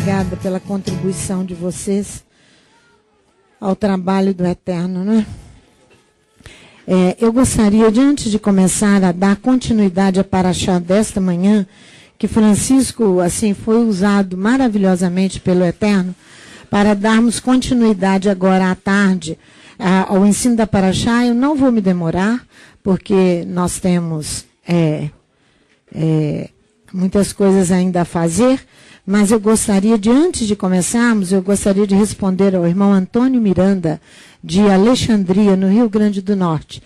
obrigada pela contribuição de vocês ao trabalho do Eterno, né? Eu gostaria, antes de começar a dar continuidade à paraxá desta manhã, que Francisco, assim, foi usado maravilhosamente pelo Eterno, para darmos continuidade agora à tarde ao ensino da paraxá. Eu não vou me demorar, porque nós temos muitas coisas ainda a fazer, mas eu gostaria de, antes de começarmos, eu gostaria de responder ao irmão Antônio Miranda, de Alexandria, no Rio Grande do Norte.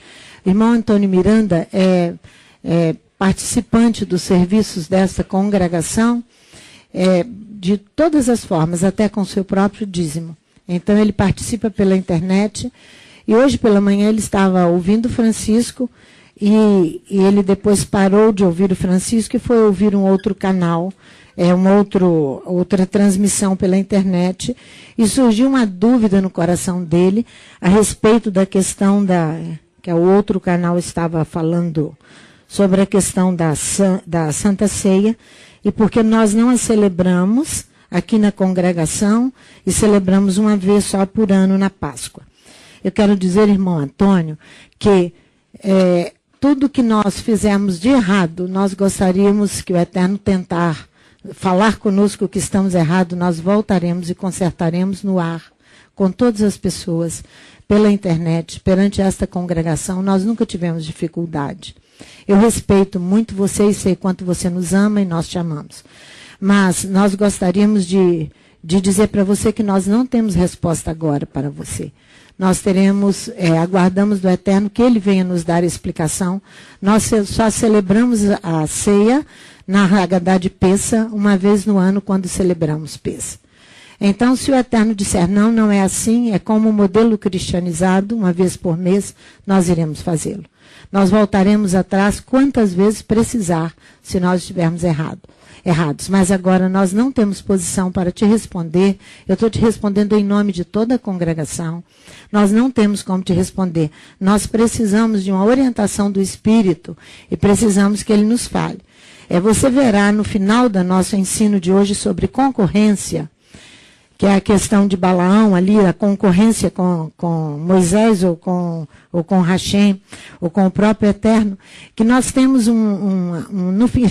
O irmão Antônio Miranda é participante dos serviços desta congregação, de todas as formas, até com seu próprio dízimo. Então, ele participa pela internet, e hoje pela manhã ele estava ouvindo Francisco, e ele depois parou de ouvir o Francisco e foi ouvir um outro canal, outra transmissão pela internet, e surgiu uma dúvida no coração dele a respeito da questão que o outro canal estava falando sobre a questão da Santa Ceia, e porque nós não a celebramos aqui na congregação e celebramos uma vez só por ano na Páscoa. Eu quero dizer, irmão Antônio, que tudo que nós fizermos de errado, nós gostaríamos que o Eterno tentar falar conosco que estamos errados, nós voltaremos e consertaremos no ar, com todas as pessoas, pela internet, perante esta congregação. Nós nunca tivemos dificuldade. Eu respeito muito você e sei quanto você nos ama e nós te amamos. Mas nós gostaríamos de dizer para você que nós não temos resposta agora para você. Nós aguardamos do Eterno que Ele venha nos dar explicação. Nós só celebramos a ceia na Haggadah de Pessa, uma vez no ano, quando celebramos Pessa. Então, se o Eterno disser não é assim, é como um modelo cristianizado, uma vez por mês, nós iremos fazê-lo. Nós voltaremos atrás quantas vezes precisar, se nós estivermos errados. Mas agora nós não temos posição para te responder. Eu estou te respondendo em nome de toda a congregação. Nós não temos como te responder. Nós precisamos de uma orientação do Espírito e precisamos que Ele nos fale. Você verá no final do nosso ensino de hoje sobre concorrência, que é a questão de Balaão ali, a concorrência com Moisés ou com Hashem, ou com o próprio Eterno, que nós temos,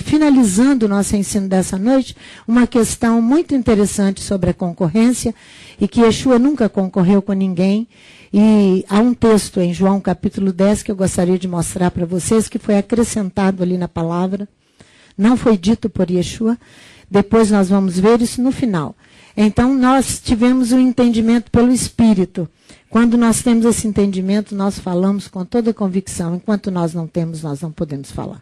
finalizando o nosso ensino dessa noite, uma questão muito interessante sobre a concorrência, e que Yeshua nunca concorreu com ninguém. E há um texto em João capítulo 10 que eu gostaria de mostrar para vocês, que foi acrescentado ali na palavra, não foi dito por Yeshua. Depois nós vamos ver isso no final. Então, nós tivemos um entendimento pelo Espírito. Quando nós temos esse entendimento, nós falamos com toda convicção. Enquanto nós não temos, nós não podemos falar.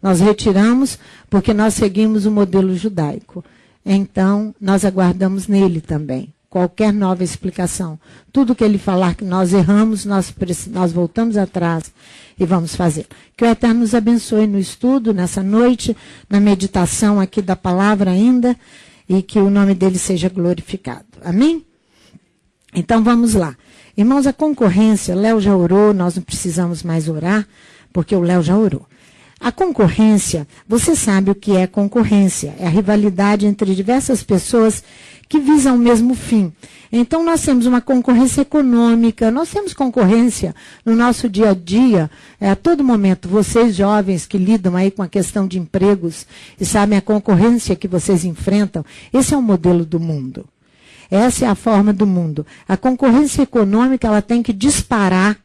Nós retiramos porque nós seguimos o modelo judaico. Então, nós aguardamos nele também qualquer nova explicação. Tudo que ele falar que nós erramos, nós voltamos atrás e vamos fazer. Que o Eterno nos abençoe no estudo, nessa noite, na meditação aqui da palavra ainda, e que o nome dele seja glorificado. Amém? Então vamos lá. Irmãos, a concorrência, Léo já orou, nós não precisamos mais orar, porque o Léo já orou. A concorrência, você sabe o que é concorrência? É a rivalidade entre diversas pessoas que visam o mesmo fim. Então, nós temos uma concorrência econômica, nós temos concorrência no nosso dia a dia, a todo momento. Vocês jovens que lidam aí com a questão de empregos e sabem a concorrência que vocês enfrentam, esse é o modelo do mundo. Essa é a forma do mundo. A concorrência econômica, ela tem que disparar,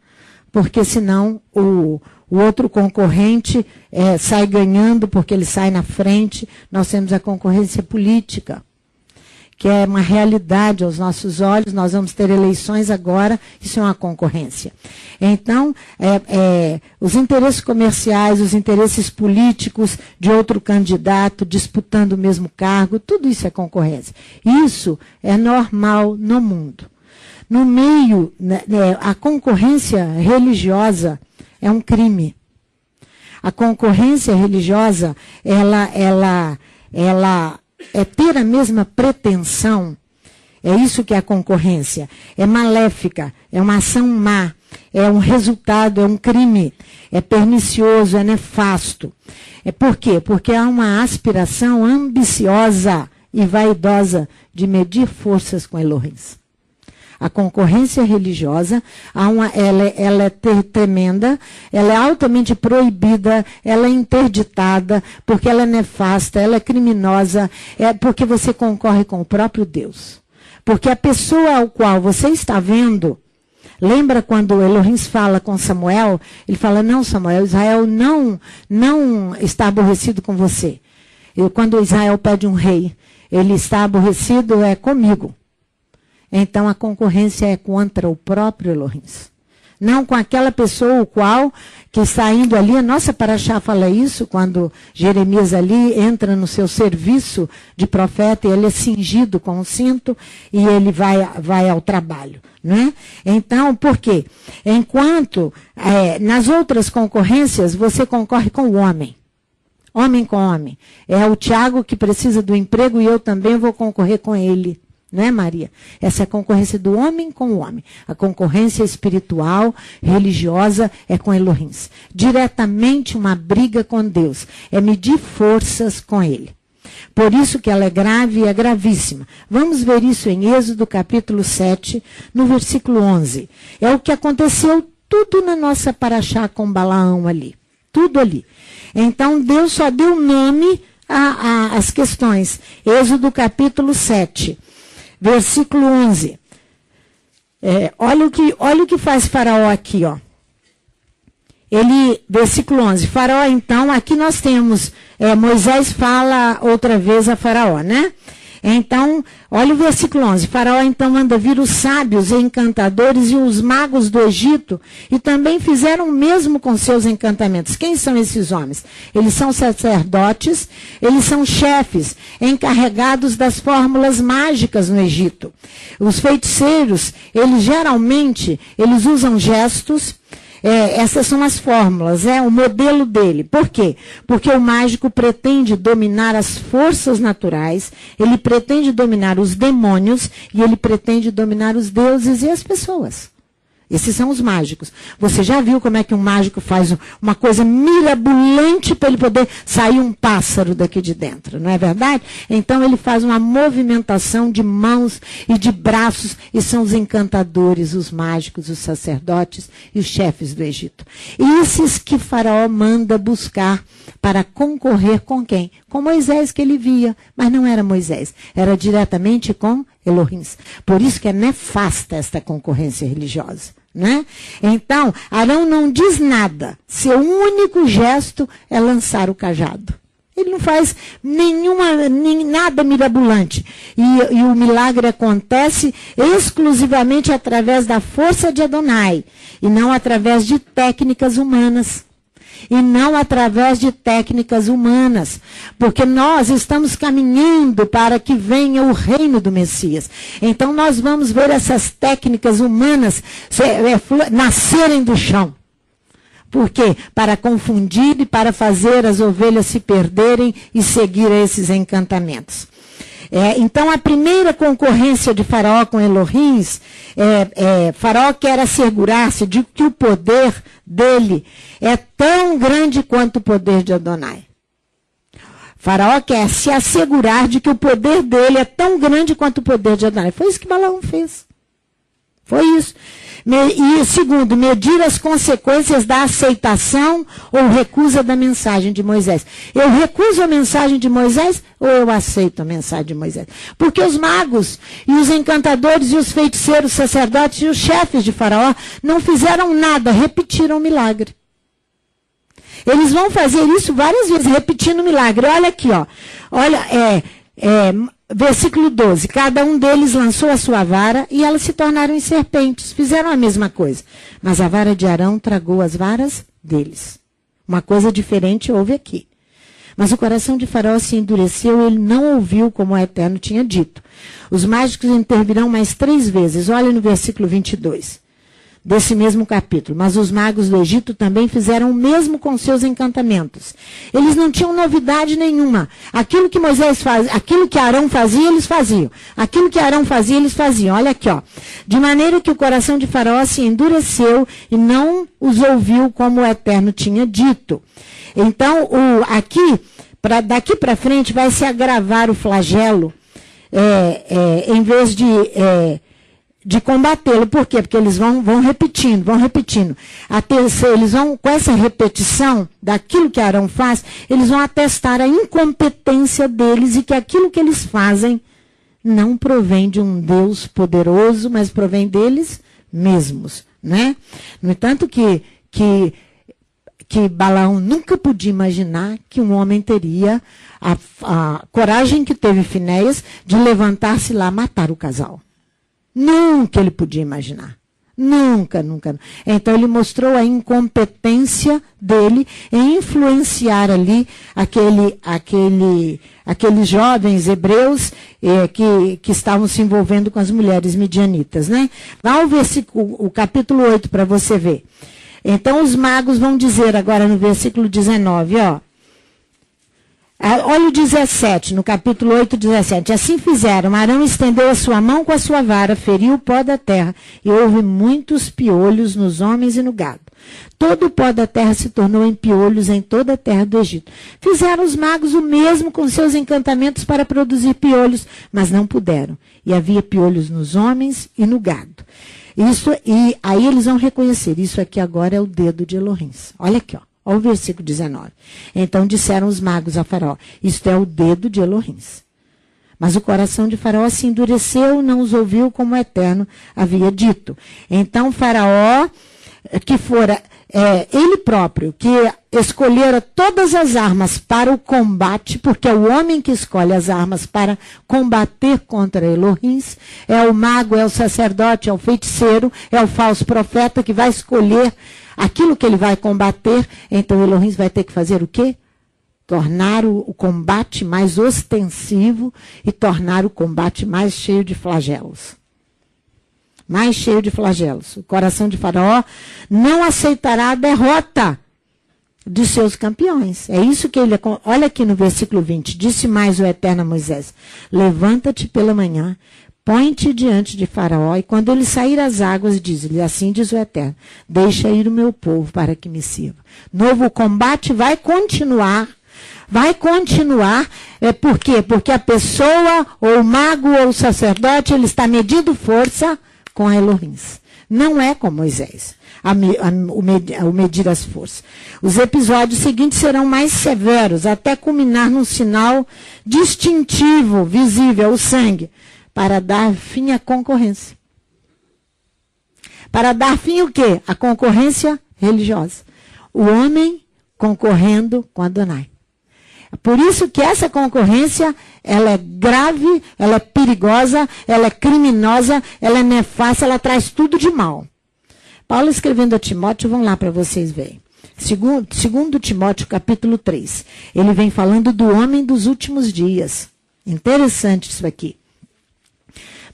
porque senão o outro concorrente sai ganhando, porque ele sai na frente. Nós temos a concorrência política, que é uma realidade aos nossos olhos. Nós vamos ter eleições agora, isso é uma concorrência. Então, os interesses comerciais, os interesses políticos de outro candidato disputando o mesmo cargo, tudo isso é concorrência. Isso é normal no mundo. No meio, a concorrência religiosa é um crime. A concorrência religiosa, ela é ter a mesma pretensão. É isso que é a concorrência. É maléfica, é uma ação má, é um resultado, é um crime, é pernicioso, é nefasto. Por quê? Porque há uma aspiração ambiciosa e vaidosa de medir forças com Elohim. A concorrência religiosa, ela é tremenda, ela é altamente proibida, ela é interditada, porque ela é nefasta, ela é criminosa, porque você concorre com o próprio Deus. Porque a pessoa ao qual você está vendo, lembra quando Elohim fala com Samuel, ele fala, não Samuel, Israel não está aborrecido com você. Quando Israel pede um rei, ele está aborrecido comigo. Então a concorrência é contra o próprio Elohim. Não com aquela pessoa o qual que está indo ali. A nossa paraxá fala isso quando Jeremias ali entra no seu serviço de profeta e ele é cingido com um cinto e ele vai ao trabalho. Né? Então, por quê? Enquanto nas outras concorrências você concorre com o homem. Homem com homem. É o Tiago que precisa do emprego e eu também vou concorrer com ele. Não é, Maria? Essa é a concorrência do homem com o homem. A concorrência espiritual, religiosa, é com Elohim. Diretamente uma briga com Deus. É medir forças com ele. Por isso que ela é grave e é gravíssima. Vamos ver isso em Êxodo capítulo 7, no versículo 11. É o que aconteceu tudo na nossa paraxá com Balaão ali. Tudo ali. Então Deus só deu nome às questões. Êxodo capítulo 7. Versículo 11. Olha o que faz Faraó aqui, ó. Versículo 11. Faraó, então, aqui nós temos, Moisés fala outra vez a Faraó, né? Então, olha o versículo 11. Faraó, então, manda vir os sábios e encantadores e os magos do Egito, e também fizeram o mesmo com seus encantamentos. Quem são esses homens? Eles são sacerdotes, eles são chefes, encarregados das fórmulas mágicas no Egito. Os feiticeiros, eles usam gestos. Essas são as fórmulas, o modelo dele. Por quê? Porque o mágico pretende dominar as forças naturais, ele pretende dominar os demônios e ele pretende dominar os deuses e as pessoas. Esses são os mágicos. Você já viu como é que um mágico faz uma coisa mirabolante para ele poder sair um pássaro daqui de dentro, não é verdade? Então ele faz uma movimentação de mãos e de braços, e são os encantadores, os mágicos, os sacerdotes e os chefes do Egito. E esses que Faraó manda buscar para concorrer com quem? Com Moisés, que ele via, mas não era Moisés, era diretamente com Elohim. Por isso que é nefasta esta concorrência religiosa. Né? Então, Arão não diz nada. Seu único gesto é lançar o cajado. Ele não faz nada mirabolante. E o milagre acontece exclusivamente através da força de Adonai, e não através de técnicas humanas. Porque nós estamos caminhando para que venha o reino do Messias. Então nós vamos ver essas técnicas humanas nascerem do chão. Por quê? Para confundir e para fazer as ovelhas se perderem e seguir esses encantamentos. Então a primeira concorrência de Faraó com Elohim, Faraó quer assegurar-se de que o poder dele é tão grande quanto o poder de Adonai. Faraó quer se assegurar de que o poder dele é tão grande quanto o poder de Adonai. Foi isso que Balaão fez. Foi isso. E segundo, medir as consequências da aceitação ou recusa da mensagem de Moisés. Eu recuso a mensagem de Moisés ou eu aceito a mensagem de Moisés? Porque os magos e os encantadores e os feiticeiros, sacerdotes e os chefes de Faraó não fizeram nada, repetiram o milagre. Eles vão fazer isso várias vezes, repetindo o milagre. Olha aqui, ó. Olha, versículo 12. Cada um deles lançou a sua vara e elas se tornaram em serpentes. Fizeram a mesma coisa. Mas a vara de Arão tragou as varas deles. Uma coisa diferente houve aqui. Mas o coração de Faraó se endureceu e ele não ouviu como o Eterno tinha dito. Os mágicos intervirão mais 3 vezes. Olha no versículo 22. Desse mesmo capítulo. Mas os magos do Egito também fizeram o mesmo com seus encantamentos. Eles não tinham novidade nenhuma. Aquilo que aquilo que Arão fazia, eles faziam. Aquilo que Arão fazia, eles faziam. Olha aqui, ó. De maneira que o coração de Faraó se endureceu e não os ouviu como o Eterno tinha dito. Então, daqui para frente vai se agravar o flagelo em vez de combatê-lo. Por quê? Porque eles vão repetindo. Eles vão, com essa repetição daquilo que Arão faz, eles vão atestar a incompetência deles e que aquilo que eles fazem não provém de um Deus poderoso, mas provém deles mesmos, né? No entanto que Balaão nunca podia imaginar que um homem teria a coragem que teve Finéias de levantar-se lá e matar o casal. Nunca ele podia imaginar. Nunca. Então ele mostrou a incompetência dele em influenciar ali aqueles jovens hebreus que estavam se envolvendo com as mulheres midianitas, né? Vá ao o capítulo 8 para você ver. Então os magos vão dizer agora no versículo 19, ó. Olha o 17, no capítulo 8, 17. Assim fizeram. Arão estendeu a sua mão com a sua vara, feriu o pó da terra, e houve muitos piolhos nos homens e no gado. Todo o pó da terra se tornou em piolhos em toda a terra do Egito. Fizeram os magos o mesmo com seus encantamentos para produzir piolhos, mas não puderam. E havia piolhos nos homens e no gado. E aí eles vão reconhecer, isso aqui agora é o dedo de Elohim. Olha aqui, ó. Olha o versículo 19. Então disseram os magos a Faraó, isto é o dedo de Elohim. Mas o coração de Faraó se endureceu, não os ouviu como o Eterno havia dito. Então Faraó, que fora ele próprio, que escolhera todas as armas para o combate, porque é o homem que escolhe as armas para combater contra Elohim, é o mago, é o sacerdote, é o feiticeiro, é o falso profeta que vai escolher aquilo que ele vai combater. Então Elohim vai ter que fazer o quê? Tornar o combate mais ostensivo e tornar o combate mais cheio de flagelos. Mais cheio de flagelos. O coração de Faraó não aceitará a derrota de seus campeões. É isso que ele... Olha aqui no versículo 20. Disse mais o Eterno a Moisés, levanta-te pela manhã, põe-te diante de Faraó, e quando ele sair às águas, diz-lhe, assim diz o Eterno, deixa ir o meu povo para que me sirva. Novo combate vai continuar. Por quê? Porque a pessoa, ou o mago, ou o sacerdote, ele está medindo força com a Elohim. Não é com Moisés, o medir as forças. Os episódios seguintes serão mais severos, até culminar num sinal distintivo, visível, o sangue, para dar fim à concorrência. Para dar fim o quê? A concorrência religiosa. O homem concorrendo com Adonai. Por isso que essa concorrência, ela é grave, ela é perigosa, ela é criminosa, ela é nefasta, ela traz tudo de mal. Paulo escrevendo a Timóteo, vamos lá para vocês verem. Segundo Timóteo, capítulo 3. Ele vem falando do homem dos últimos dias. Interessante isso aqui.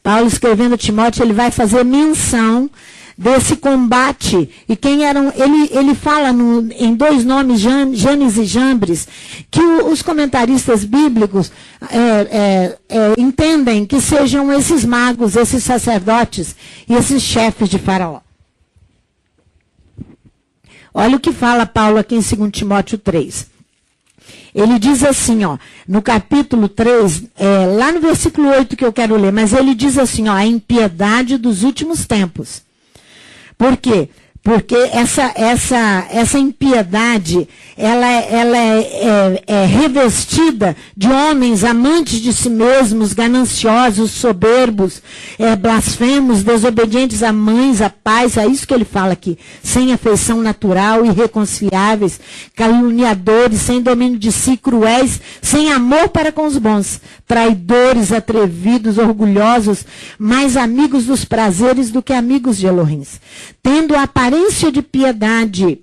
Paulo escrevendo a Timóteo, ele vai fazer menção desse combate. E quem eram... Ele fala em dois nomes, Janes e Jambres, que os comentaristas bíblicos entendem que sejam esses magos, esses sacerdotes e esses chefes de Faraó. Olha o que fala Paulo aqui em 2 Timóteo 3. Ele diz assim, ó, no capítulo 3, lá no versículo 8 que eu quero ler, mas ele diz assim, ó, a impiedade dos últimos tempos. Por quê? Porque essa impiedade, ela é revestida de homens amantes de si mesmos, gananciosos, soberbos, blasfemos, desobedientes a mães, a pais, é isso que ele fala aqui, sem afeição natural, irreconciliáveis, caluniadores, sem domínio de si, cruéis, sem amor para com os bons, traidores, atrevidos, orgulhosos, mais amigos dos prazeres do que amigos de Elohim, tendo a aparência de piedade.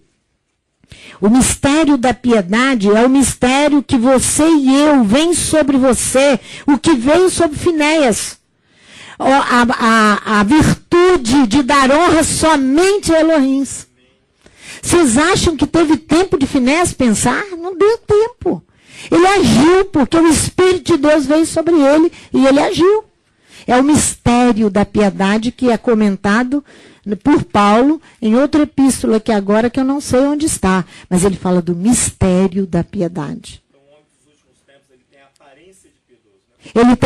O mistério da piedade é o mistério que você e eu vem sobre você, o que veio sobre Finéias. A virtude de dar honra somente a Elohim. Vocês acham que teve tempo de Finéias pensar? Não deu tempo. Ele agiu porque o Espírito de Deus veio sobre ele e ele agiu. É o mistério da piedade que é comentado por Paulo em outra epístola que agora que eu não sei onde está, mas ele fala do mistério da piedade. Então o homem dos últimos tempos ele tem a aparência de piedoso, Ele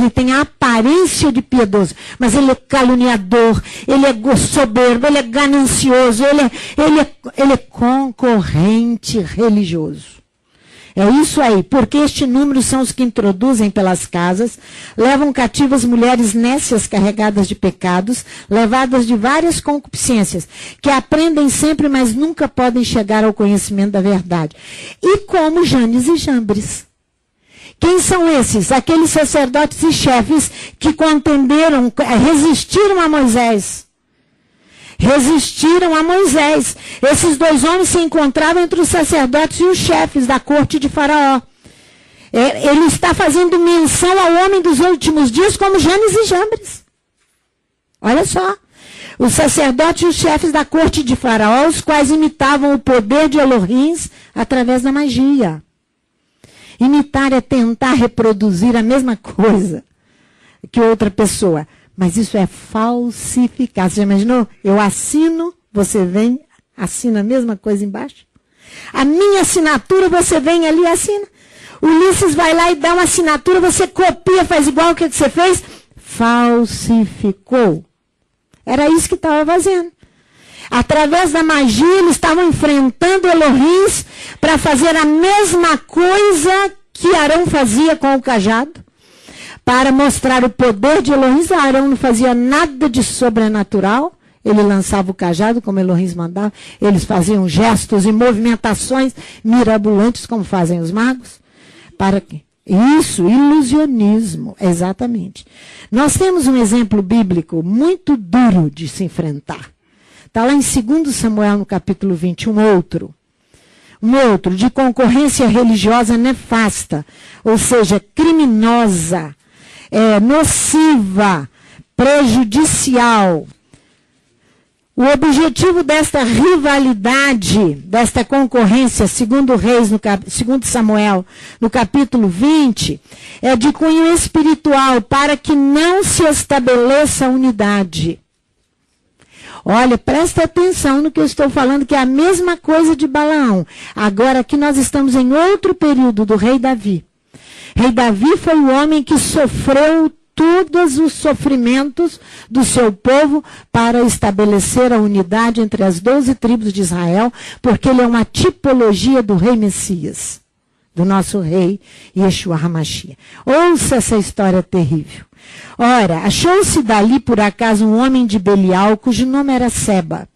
tem a aparência de piedoso, mas ele é caluniador, ele é soberbo, ele é ganancioso, ele é concorrente religioso. É isso aí, porque este número são os que introduzem pelas casas, levam cativas mulheres nécias carregadas de pecados, levadas de várias concupiscências, que aprendem sempre, mas nunca podem chegar ao conhecimento da verdade. E como Janes e Jambres. Quem são esses? Aqueles sacerdotes e chefes que contenderam, resistiram a Moisés. Resistiram a Moisés. Esses dois homens se encontravam entre os sacerdotes e os chefes da corte de Faraó. Ele está fazendo menção ao homem dos últimos dias como Janes e Jambres. Olha só. Os sacerdotes e os chefes da corte de Faraó, os quais imitavam o poder de Elohim através da magia. Imitar é tentar reproduzir a mesma coisa que outra pessoa. Mas isso é falsificar. Você já imaginou? Eu assino, você vem, assina a mesma coisa embaixo. A minha assinatura, você vem ali e assina. O Ulisses vai lá e dá uma assinatura, você copia, faz igual o que você fez. Falsificou. Era isso que estava fazendo. Através da magia, eles estavam enfrentando Elohim para fazer a mesma coisa que Arão fazia com o cajado. Para mostrar o poder de Elohim, Arão não fazia nada de sobrenatural. Ele lançava o cajado como Elohim mandava. Eles faziam gestos e movimentações mirabolantes, como fazem os magos. Para quê? Isso, ilusionismo, exatamente. Nós temos um exemplo bíblico muito duro de se enfrentar. Está lá em 2 Samuel, no capítulo 20, um outro de concorrência religiosa nefasta, ou seja, criminosa, nociva, prejudicial. O objetivo desta rivalidade, desta concorrência, segundo Samuel, no capítulo 20, é de cunho espiritual, para que não se estabeleça unidade. Olha, presta atenção no que eu estou falando, que é a mesma coisa de Balaão. Agora aqui nós estamos em outro período do rei Davi. Rei Davi foi o homem que sofreu todos os sofrimentos do seu povo para estabelecer a unidade entre as 12 tribos de Israel, porque ele é uma tipologia do rei Messias, do nosso rei Yeshua HaMashiach. Ouça essa história terrível. Ora, achou-se dali por acaso um homem de Belial, cujo nome era Seba,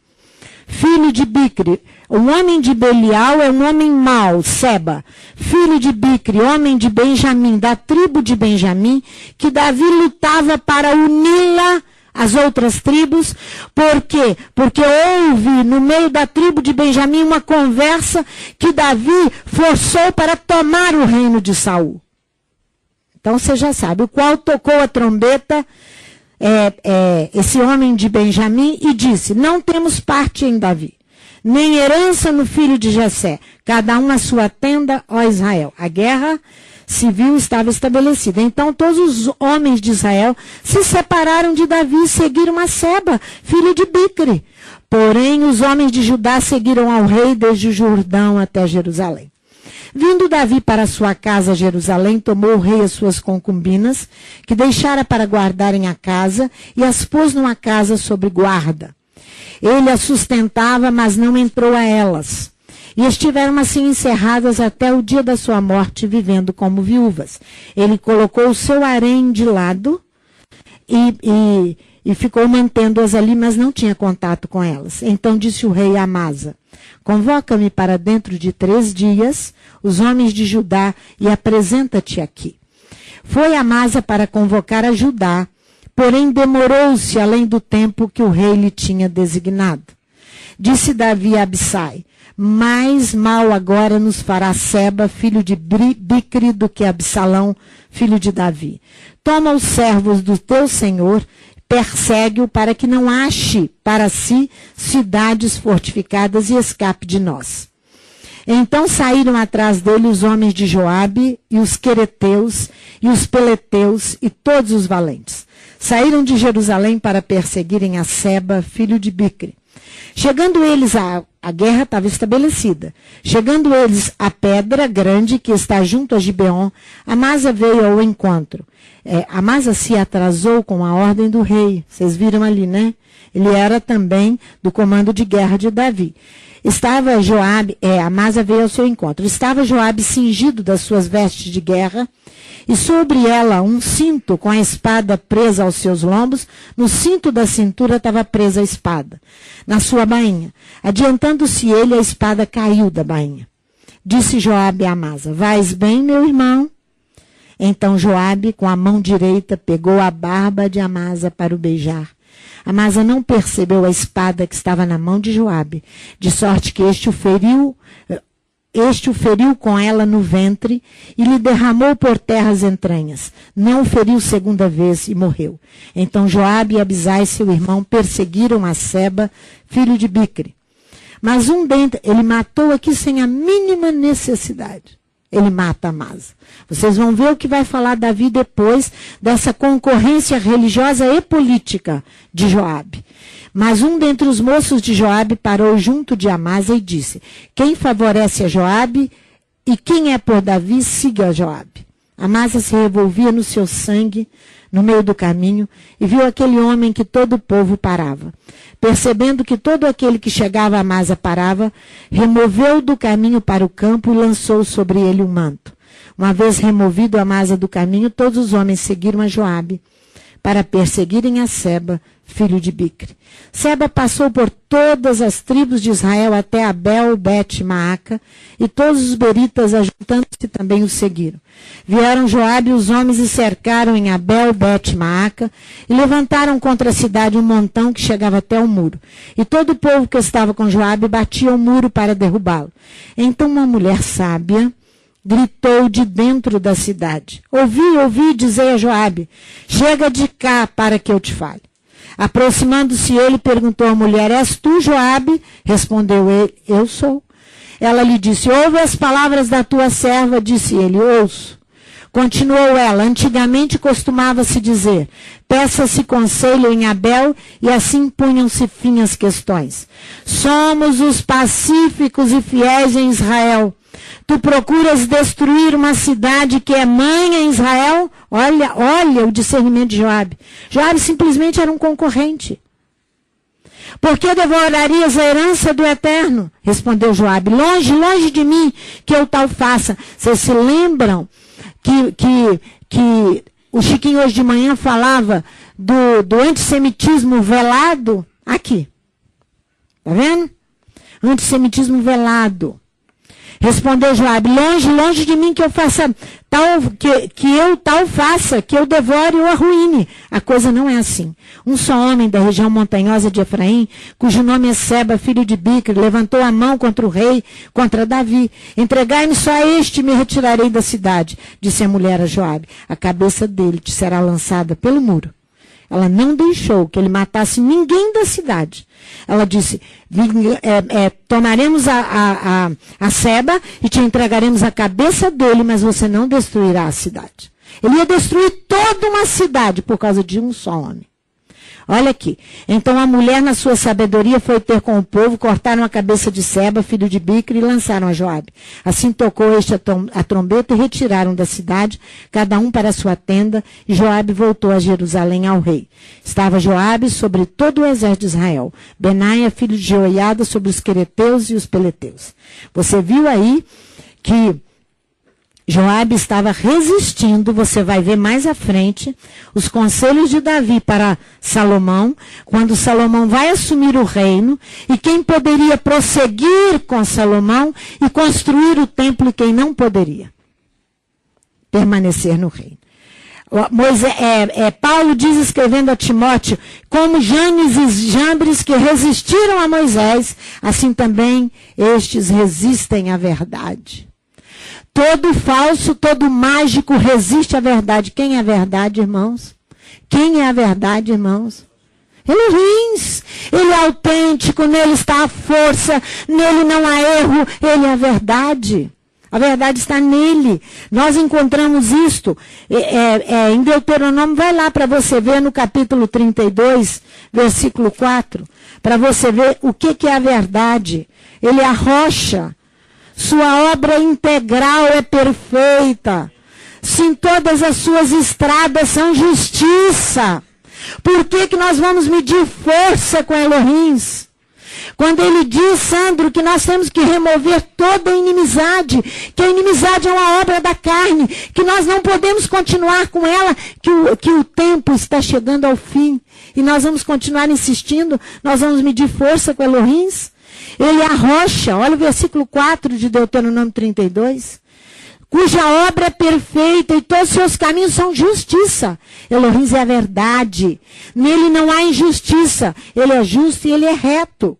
filho de Bicri. O homem de Belial é um homem mau, Seba, filho de Bicri, homem de Benjamim, da tribo de Benjamim, que Davi lutava para uni-la às outras tribos. Por quê? Porque houve no meio da tribo de Benjamim uma conversa que Davi forçou para tomar o reino de Saul. Então você já sabe, o qual tocou a trombeta, esse homem de Benjamim, e disse: não temos parte em Davi, nem herança no filho de Jessé, cada um a sua tenda, ó Israel. A guerra civil estava estabelecida. Então todos os homens de Israel se separaram de Davi e seguiram a Seba, filho de Bicri. Porém os homens de Judá seguiram ao rei desde o Jordão até Jerusalém. Vindo Davi para sua casa a Jerusalém, tomou o rei as suas concubinas, que deixara para guardarem a casa, e as pôs numa casa sob guarda. Ele as sustentava, mas não entrou a elas. E estiveram assim encerradas até o dia da sua morte, vivendo como viúvas. Ele colocou o seu harém de lado e ficou mantendo-as ali, mas não tinha contato com elas. Então disse o rei a Amasa: convoca-me para dentro de 3 dias os homens de Judá e apresenta-te aqui. Foi Amasa para convocar a Judá, porém demorou-se além do tempo que o rei lhe tinha designado. Disse Davi a Abissai: mais mal agora nos fará Seba, filho de Bicri, do que Absalão, filho de Davi. Toma os servos do teu senhor, persegue-o para que não ache para si cidades fortificadas e escape de nós. Então saíram atrás dele os homens de Joabe, e os quereteus, e os peleteus, e todos os valentes. Saíram de Jerusalém para perseguirem a Seba, filho de Bicri. Chegando eles A guerra estava estabelecida. Chegando eles à pedra grande que está junto a Gibeon, Amasa veio ao encontro. Amasa se atrasou com a ordem do rei. Vocês viram ali, né? Ele era também do comando de guerra de Davi. Estava Joabe, Amasa veio ao seu encontro. Estava Joabe cingido das suas vestes de guerra, e sobre ela um cinto com a espada presa aos seus lombos. No cinto da cintura estava presa a espada, na sua bainha. Adiantando-se ele, a espada caiu da bainha. Disse Joabe a Amasa: vais bem, meu irmão? Então Joabe, com a mão direita, pegou a barba de Amasa para o beijar. Amasa não percebeu a espada que estava na mão de Joabe, de sorte que este o feriu com ela no ventre e lhe derramou por terra as entranhas. Não o feriu segunda vez e morreu. Então Joabe e Abisai, seu irmão, perseguiram a Seba, filho de Bicre. Mas ele matou aqui sem a mínima necessidade. Ele mata Amasa. Vocês vão ver o que vai falar Davi depois dessa concorrência religiosa e política de Joabe. Mas um dentre os moços de Joabe parou junto de Amasa e disse: quem favorece a Joabe e quem é por Davi, siga a Joabe. Amasa se revolvia no seu sangue, no meio do caminho, e viu aquele homem que todo o povo parava. Percebendo que todo aquele que chegava a Amasa parava, removeu do caminho para o campo e lançou sobre ele um manto. Uma vez removido Amasa do caminho, todos os homens seguiram a Joabe para perseguirem a Seba, filho de Bicre. Seba passou por todas as tribos de Israel até Abel, Bet-Maaca, e todos os beritas, ajuntando-se, também o seguiram. Vieram Joabe e os homens e cercaram em Abel, Bet-Maaca, e levantaram contra a cidade um montão que chegava até o muro. E todo o povo que estava com Joabe batia o muro para derrubá-lo. Então uma mulher sábia gritou de dentro da cidade: ouvi, dizei a Joabe, chega de cá para que eu te fale. Aproximando-se ele, perguntou à mulher: és tu, Joabe? Respondeu ele: eu sou. Ela lhe disse: ouve as palavras da tua serva. Disse ele: ouço. Continuou ela: antigamente costumava-se dizer, peça-se conselho em Abel, e assim punham-se fim às questões. Somos os pacíficos e fiéis em Israel. Tu procuras destruir uma cidade que é mãe em Israel? Olha o discernimento de Joabe. Joabe simplesmente era um concorrente. Por que devorarias a herança do Eterno? Respondeu Joabe: longe, longe de mim que eu tal faça. Vocês se lembram que o Chiquinho hoje de manhã falava do antissemitismo velado? Aqui. Tá vendo? Antissemitismo velado. Respondeu Joabe: longe, longe de mim que eu faça tal, que eu devore ou arruine. A coisa não é assim. Um só homem da região montanhosa de Efraim, cujo nome é Seba, filho de Bicre, levantou a mão contra o rei, contra Davi. Entregai-me só a este e me retirarei da cidade, disse a mulher a Joabe. A cabeça dele te será lançada pelo muro. Ela não deixou que ele matasse ninguém da cidade. Ela disse: tomaremos a Seba e te entregaremos a cabeça dele, mas você não destruirá a cidade. Ele ia destruir toda uma cidade por causa de um só homem. Olha aqui. Então a mulher, na sua sabedoria, foi ter com o povo, cortaram a cabeça de Seba, filho de Bicre, e lançaram a Joabe. Assim tocou este a trombeta e retiraram da cidade, cada um para a sua tenda, e Joabe voltou a Jerusalém ao rei. Estava Joabe sobre todo o exército de Israel, Benaia, filho de Jeoiada, sobre os quereteus e os peleteus. Você viu aí que Joabe estava resistindo, você vai ver mais à frente, os conselhos de Davi para Salomão, quando Salomão vai assumir o reino, e quem poderia prosseguir com Salomão e construir o templo, e quem não poderia permanecer no reino. Paulo diz, escrevendo a Timóteo, como Janes e Jambres que resistiram a Moisés, assim também estes resistem à verdade. Todo falso, todo mágico resiste à verdade. Quem é a verdade, irmãos? Quem é a verdade, irmãos? Ele é autêntico, nele está a força, nele não há erro, ele é a verdade. A verdade está nele. Nós encontramos isto em Deuteronômio. Vai lá para você ver no capítulo 32, versículo 4. Para você ver o que é a verdade. Ele é a rocha. Sua obra integral é perfeita. Sim, todas as suas estradas são justiça. Por que nós vamos medir força com Elohim? Quando ele diz, Sandro, que nós temos que remover toda a inimizade, que a inimizade é uma obra da carne, que nós não podemos continuar com ela, que o tempo está chegando ao fim, e nós vamos continuar insistindo, nós vamos medir força com Elohim. Ele é a rocha, olha o versículo 4 de Deuteronômio 32, cuja obra é perfeita e todos os seus caminhos são justiça. Elohim é a verdade, nele não há injustiça, ele é justo e ele é reto.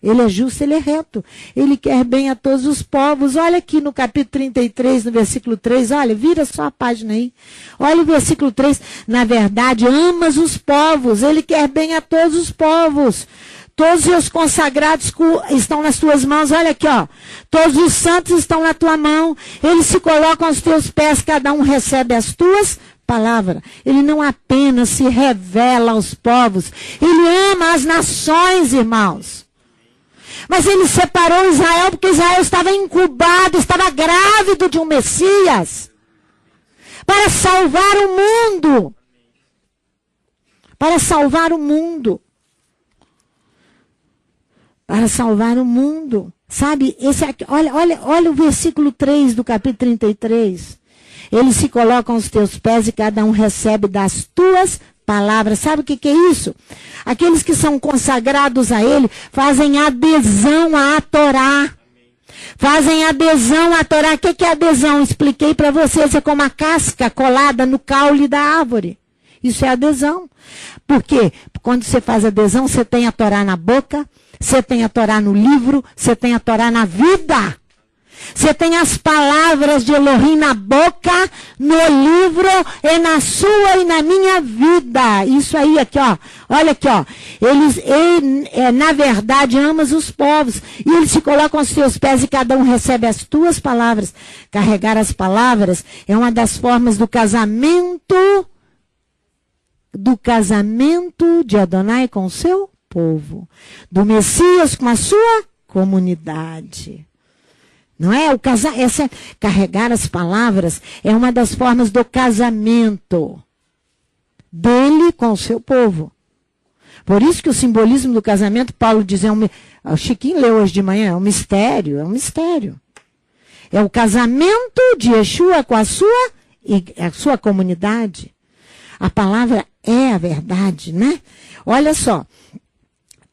Ele é justo, ele é reto. Ele quer bem a todos os povos. Olha aqui no capítulo 33, no versículo 3. Olha, vira só a página aí. Olha o versículo 3. Na verdade, amas os povos. Ele quer bem a todos os povos. Todos os seus consagrados estão nas tuas mãos. Olha aqui, ó. Todos os santos estão na tua mão. Eles se colocam aos teus pés. Cada um recebe as tuas palavras. Ele não apenas se revela aos povos. Ele ama as nações, irmãos. Mas ele separou Israel porque Israel estava incubado, estava grávido de um Messias. Para salvar o mundo. Para salvar o mundo. Para salvar o mundo. Sabe, esse aqui, olha o versículo 3 do capítulo 33. Eles se colocam aos teus pés e cada um recebe das tuas palavras. Sabe o que é isso? Aqueles que são consagrados a ele fazem adesão à Torá. Fazem adesão à Torá. O que é adesão? Expliquei para vocês. É como a casca colada no caule da árvore. Isso é adesão. Por quê? Quando você faz adesão, você tem a Torá na boca, você tem a Torá no livro, você tem a Torá na vida. Você tem as palavras de Elohim na boca, no livro, e na sua e na minha vida. Isso aí, aqui, ó. Olha aqui, ó. Na verdade, amas os povos. E eles se colocam aos teus pés e cada um recebe as tuas palavras. Carregar as palavras é uma das formas do casamento de Adonai com o seu povo. Do Messias com a sua comunidade. Não é? Carregar as palavras é uma das formas do casamento dele com o seu povo. Por isso que o simbolismo do casamento, Paulo diz, o Chiquinho leu hoje de manhã, é um mistério. É o casamento de Yeshua com a sua comunidade. A palavra é a verdade, né? Olha só,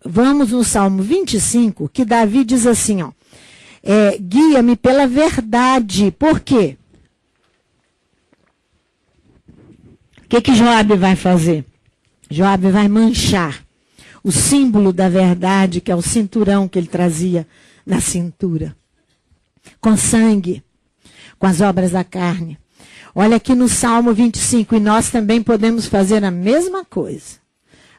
vamos no Salmo 25, que Davi diz assim, ó. Guia-me pela verdade. Por quê? O que Joabe vai fazer? Joabe vai manchar o símbolo da verdade, que é o cinturão que ele trazia na cintura. Com sangue, com as obras da carne. Olha aqui no Salmo 25, e nós também podemos fazer a mesma coisa.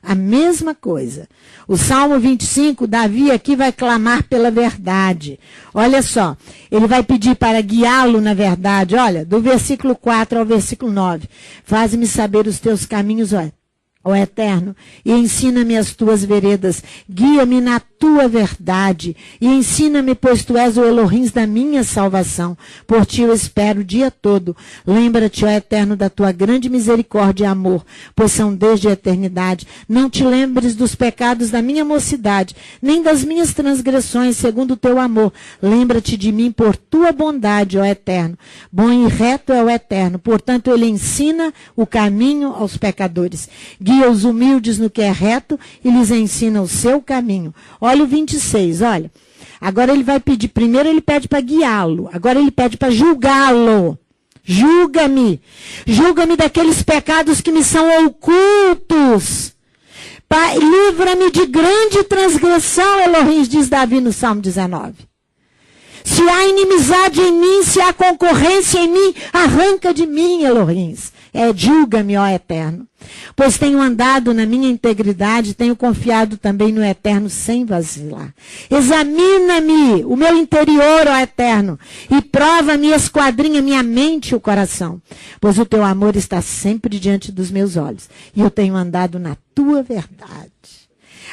A mesma coisa. O Salmo 25, Davi aqui vai clamar pela verdade. Olha só, ele vai pedir para guiá-lo na verdade. Olha, do versículo 4 ao versículo 9. Faz-me saber os teus caminhos, ó Eterno, e ensina-me as tuas veredas. Guia-me na tua verdade e ensina-me, pois tu és o Elohim da minha salvação. Por ti eu espero o dia todo. Lembra-te, ó Eterno, da tua grande misericórdia e amor, pois são desde a eternidade. Não te lembres dos pecados da minha mocidade, nem das minhas transgressões, segundo o teu amor. Lembra-te de mim por tua bondade, ó Eterno. Bom e reto é o Eterno, portanto ele ensina o caminho aos pecadores. Guia os humildes no que é reto e lhes ensina o seu caminho. Olha o 26, olha. Agora ele vai pedir, primeiro ele pede para guiá-lo, agora ele pede para julgá-lo. Julga-me. Julga-me daqueles pecados que me são ocultos. Livra-me de grande transgressão, Elohim, diz Davi no Salmo 19. Se há inimizade em mim, se há concorrência em mim, arranca de mim, Elohim. julga-me, ó Eterno. Pois tenho andado na minha integridade, tenho confiado também no Eterno sem vacilar. Examina-me o meu interior, ó Eterno, e prova-me, esquadrinha minha mente e o coração. Pois o teu amor está sempre diante dos meus olhos, e eu tenho andado na tua verdade.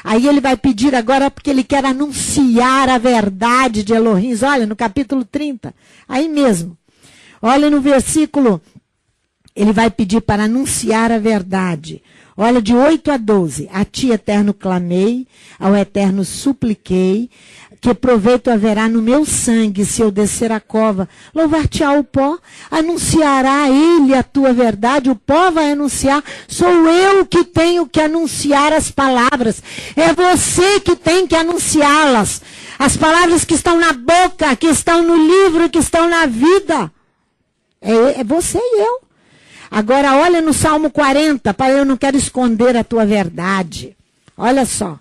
Aí ele vai pedir agora, porque ele quer anunciar a verdade de Elohim. Olha, no capítulo 30, aí mesmo. Olha no versículo, ele vai pedir para anunciar a verdade. Olha, de 8 a 12. A ti, Eterno, clamei, ao Eterno supliquei, que proveito haverá no meu sangue se eu descer a cova. Louvar-te-á o pó, anunciará ele a tua verdade, o pó vai anunciar, sou eu que tenho que anunciar as palavras, é você que tem que anunciá-las, as palavras que estão na boca, que estão no livro, que estão na vida, é você e eu. Agora olha no Salmo 40, Pai, eu não quero esconder a tua verdade, olha só.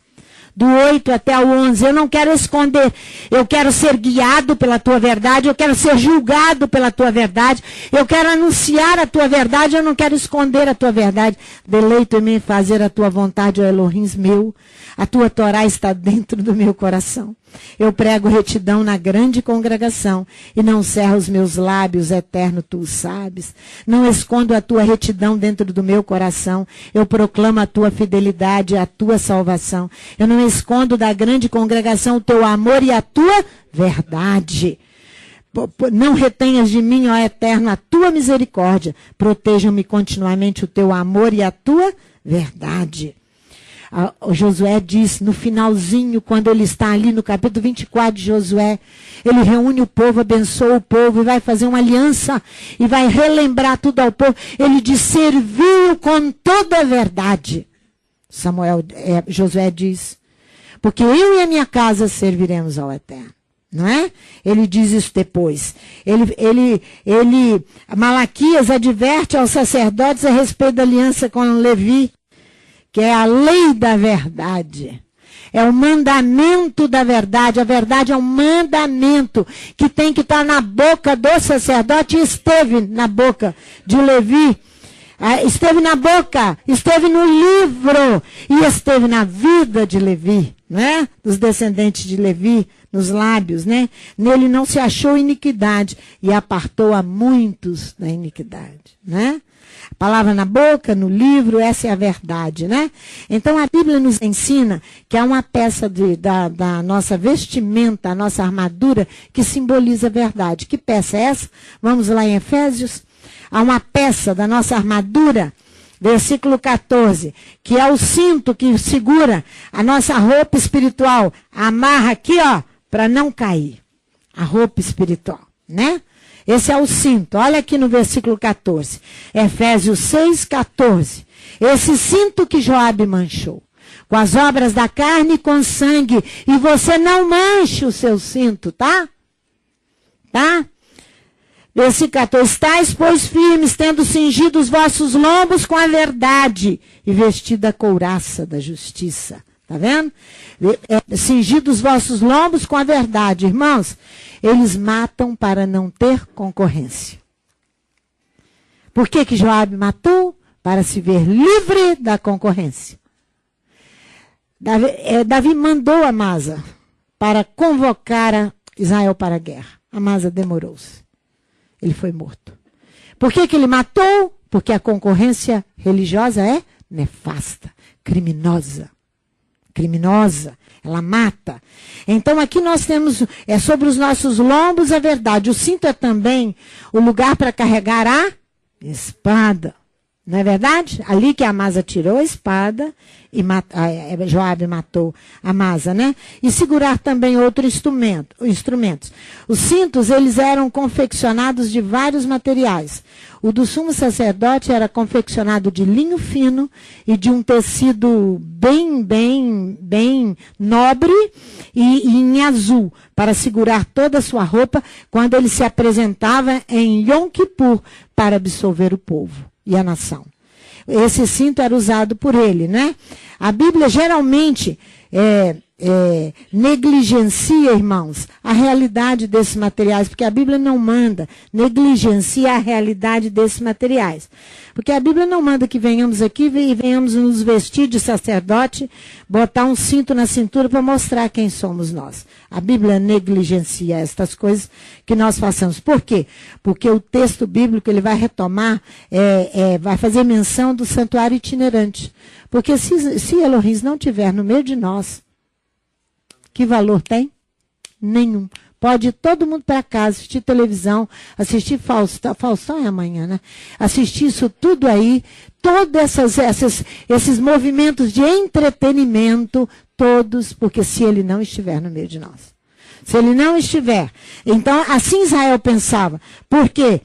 Do 8 até o 11, eu não quero esconder, eu quero ser guiado pela tua verdade, eu quero ser julgado pela tua verdade, eu quero anunciar a tua verdade, eu não quero esconder a tua verdade. Deleito-me em fazer a tua vontade, ó Elohim meu, a tua Torá está dentro do meu coração. Eu prego retidão na grande congregação e não cerro os meus lábios, Eterno, tu o sabes. Não escondo a tua retidão dentro do meu coração. Eu proclamo a tua fidelidade, a tua salvação. Eu não escondo da grande congregação o teu amor e a tua verdade. Não retenhas de mim, ó Eterno, a tua misericórdia. Protejam-me continuamente o teu amor e a tua verdade. O Josué diz, no finalzinho, quando ele está ali no capítulo 24 de Josué, ele reúne o povo, abençoa o povo e vai fazer uma aliança e vai relembrar tudo ao povo. Ele diz, serviu com toda a verdade. Josué diz, porque eu e a minha casa serviremos ao Eterno. Não é? Ele diz isso depois. Malaquias adverte aos sacerdotes a respeito da aliança com Levi, que é a lei da verdade. É o mandamento da verdade. A verdade é um mandamento que tem que estar na boca do sacerdote e esteve na boca de Levi. Esteve na boca, esteve no livro e esteve na vida de Levi, né? Dos descendentes de Levi, nos lábios, né? Nele não se achou iniquidade e apartou a muitos da iniquidade, né? A palavra na boca, no livro, essa é a verdade, né? Então a Bíblia nos ensina que há uma peça da nossa vestimenta, a nossa armadura, que simboliza a verdade. Que peça é essa? Vamos lá em Efésios. Há uma peça da nossa armadura, versículo 14, que é o cinto que segura a nossa roupa espiritual. Amarra aqui, ó, para não cair. A roupa espiritual, né? Esse é o cinto. Olha aqui no versículo 14. Efésios 6, 14. Esse cinto que Joabe manchou, com as obras da carne e com sangue, e você não manche o seu cinto, tá? Tá? Versículo 14, estais, pois, firmes, tendo cingido os vossos lombos com a verdade, e vestida a couraça da justiça. Tá vendo? Cingido os vossos lombos com a verdade. Irmãos, eles matam para não ter concorrência. Por que Joabe matou? Para se ver livre da concorrência. Davi mandou Amasa para convocar a Israel para a guerra. Amasa demorou-se. Ele foi morto. Por que ele matou? Porque a concorrência religiosa é nefasta, criminosa. Criminosa, ela mata. Então aqui nós temos, sobre os nossos lombos a verdade. O cinto é também o lugar para carregar a espada. Não é verdade? Ali que Amasa tirou a espada e Joabe matou Amasa, né? E segurar também instrumentos. Os cintos, eles eram confeccionados de vários materiais. O do sumo sacerdote era confeccionado de linho fino e de um tecido bem nobre e em azul, para segurar toda a sua roupa quando ele se apresentava em Yom Kippur para absolver o povo e a nação. Esse cinto era usado por ele, né? A Bíblia geralmente negligencia, irmãos, a realidade desses materiais, porque a Bíblia não manda, negligencia a realidade desses materiais. Porque a Bíblia não manda que venhamos aqui e venhamos nos vestir de sacerdote, botar um cinto na cintura para mostrar quem somos nós. A Bíblia negligencia estas coisas que nós façamos. Por quê? Porque o texto bíblico ele vai retomar, vai fazer menção do santuário itinerante. Porque se Elohim não estiver no meio de nós, que valor tem? Nenhum. Pode ir todo mundo para casa, assistir televisão, assistir Faustão é amanhã, né? Assistir isso tudo aí, todos esses movimentos de entretenimento, todos, porque se ele não estiver no meio de nós. Se ele não estiver. Então, assim Israel pensava. Porque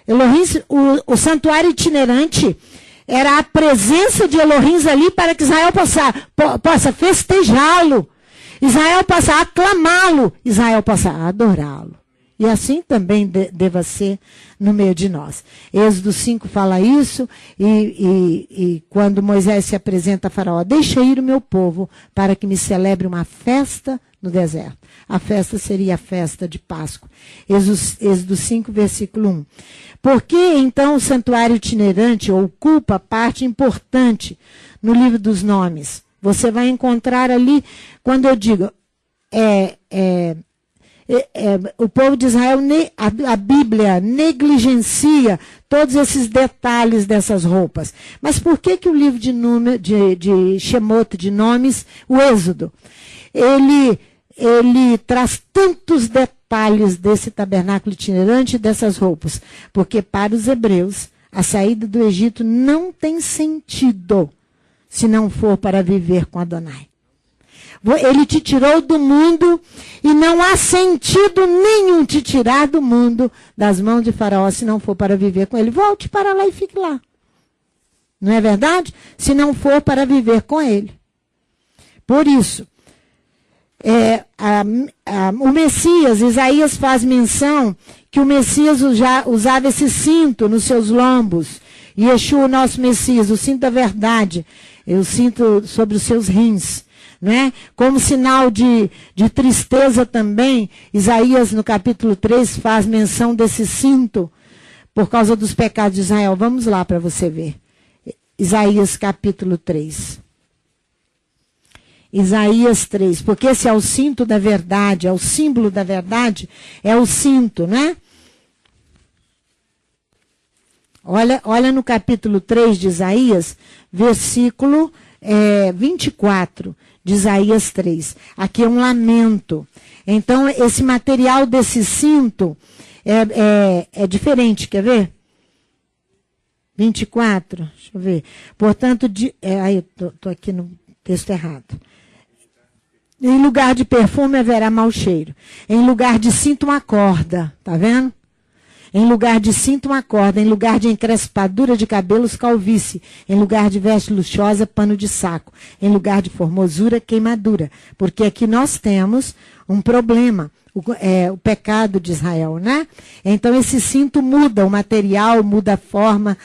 Elohim, o santuário itinerante era a presença de Elohim ali para que Israel possa festejá-lo. Israel possa aclamá-lo, Israel possa adorá-lo. E assim também deva ser no meio de nós. Êxodo 5 fala isso, e quando Moisés se apresenta a Faraó, deixa ir o meu povo para que me celebre uma festa no deserto. A festa seria a festa de Páscoa. Êxodo 5, versículo 1. Por que então o santuário itinerante ocupa parte importante no livro dos nomes? Você vai encontrar ali, quando eu digo, o povo de Israel, a Bíblia negligencia todos esses detalhes dessas roupas. Mas por que o livro de Shemot, de nomes, o Êxodo, ele traz tantos detalhes desse tabernáculo itinerante e dessas roupas? Porque para os hebreus, a saída do Egito não tem sentido se não for para viver com Adonai. Ele te tirou do mundo e não há sentido nenhum te tirar do mundo das mãos de Faraó se não for para viver com ele. Volte para lá e fique lá. Não é verdade? Se não for para viver com ele. Por isso, o Messias, Isaías faz menção que o Messias usava esse cinto nos seus lombos. E Yeshua, o nosso Messias, o cinto da verdade, o cinto sobre os seus rins. Né? Como sinal de tristeza também, Isaías no capítulo 3 faz menção desse cinto por causa dos pecados de Israel. Vamos lá para você ver. Isaías capítulo 3. Isaías 3, porque esse é o cinto da verdade, é o símbolo da verdade, é o cinto, né? Olha no capítulo 3 de Isaías, versículo 24. De Isaías 3. Aqui é um lamento. Então, esse material desse cinto é diferente, quer ver? 24, deixa eu ver. Portanto, aí eu estou aqui no texto errado. Em lugar de perfume haverá mau cheiro. Em lugar de cinto, uma corda. Tá vendo? Em lugar de cinto, uma corda. Em lugar de encrespadura de cabelos, calvície. Em lugar de veste luxuosa, pano de saco. Em lugar de formosura, queimadura. Porque aqui nós temos um problema. O pecado de Israel, né? Então esse cinto muda o material, muda a forma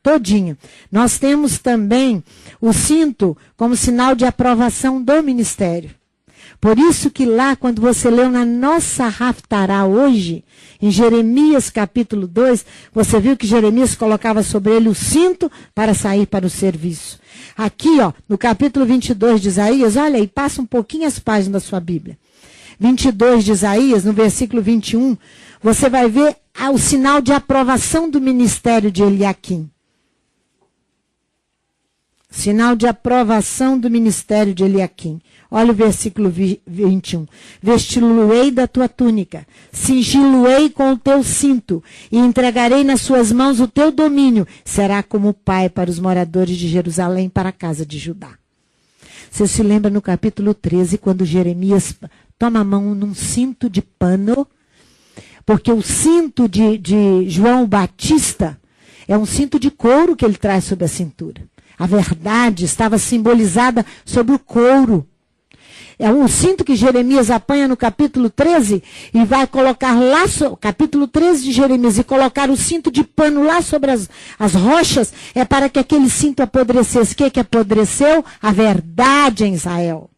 todinha. Nós temos também o cinto como sinal de aprovação do ministério. Por isso que lá, quando você leu na nossa Haftará hoje, em Jeremias capítulo 2, você viu que Jeremias colocava sobre ele o cinto para sair para o serviço. Aqui, no capítulo 22 de Isaías, olha aí, passa um pouquinho as páginas da sua Bíblia. 22 de Isaías, no versículo 21, você vai ver o sinal de aprovação do ministério de Eliaquim. Sinal de aprovação do ministério de Eliaquim. Olha o versículo 21. Vesti-lo-ei da tua túnica, cingi-lo-ei com o teu cinto, e entregarei nas suas mãos o teu domínio. Será como pai para os moradores de Jerusalém, para a casa de Judá. Você se lembra no capítulo 13, quando Jeremias toma a mão num cinto de pano, porque o cinto de João Batista é um cinto de couro que ele traz sobre a cintura. A verdade estava simbolizada sobre o couro. é o cinto que Jeremias apanha no capítulo 13 e vai colocar lá, capítulo 13 de Jeremias, e colocar o cinto de pano lá sobre as rochas, é para que aquele cinto apodrecesse. O que apodreceu? A verdade em Israel.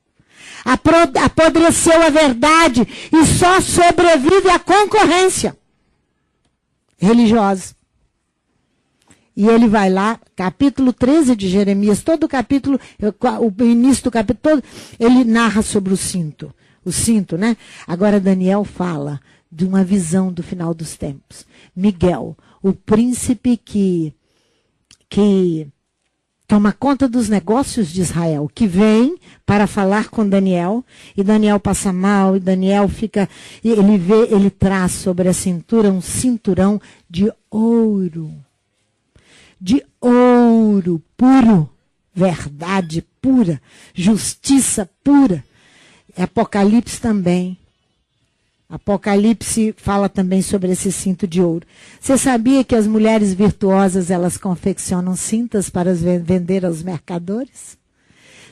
Apodreceu a verdade e só sobrevive a concorrência religiosa. E ele vai lá, capítulo 13 de Jeremias, todo o capítulo, o início do capítulo todo, ele narra sobre o cinto. O cinto, né? Agora Daniel fala de uma visão do final dos tempos. Miguel, o príncipe que toma conta dos negócios de Israel, que vem para falar com Daniel, e Daniel passa mal, e Daniel fica, ele traz sobre a cintura um cinturão de ouro puro, verdade pura, justiça pura. Apocalipse também. Apocalipse fala também sobre esse cinto de ouro. Você sabia que as mulheres virtuosas, elas confeccionam cintas para vender aos mercadores?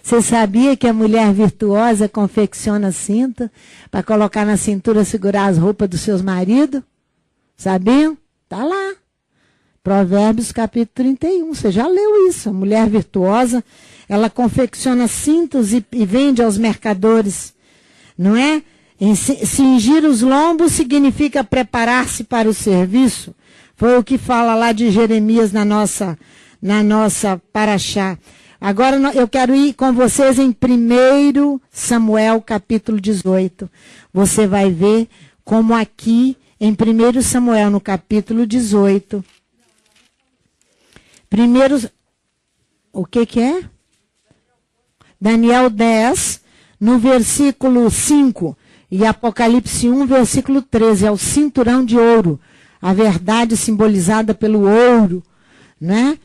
Você sabia que a mulher virtuosa confecciona cinta para colocar na cintura, segurar as roupas dos seus maridos? Sabiam? Está lá. Provérbios capítulo 31, você já leu isso. A mulher virtuosa, ela confecciona cintos e vende aos mercadores, não é? Cingir os lombos significa preparar-se para o serviço. Foi o que fala lá de Jeremias na nossa paraxá. Agora eu quero ir com vocês em 1 Samuel capítulo 18. Você vai ver como aqui em 1 Samuel no capítulo 18... O que é? Daniel 10, no versículo 5, e Apocalipse 1, versículo 13, é o cinturão de ouro, a verdade simbolizada pelo ouro, né?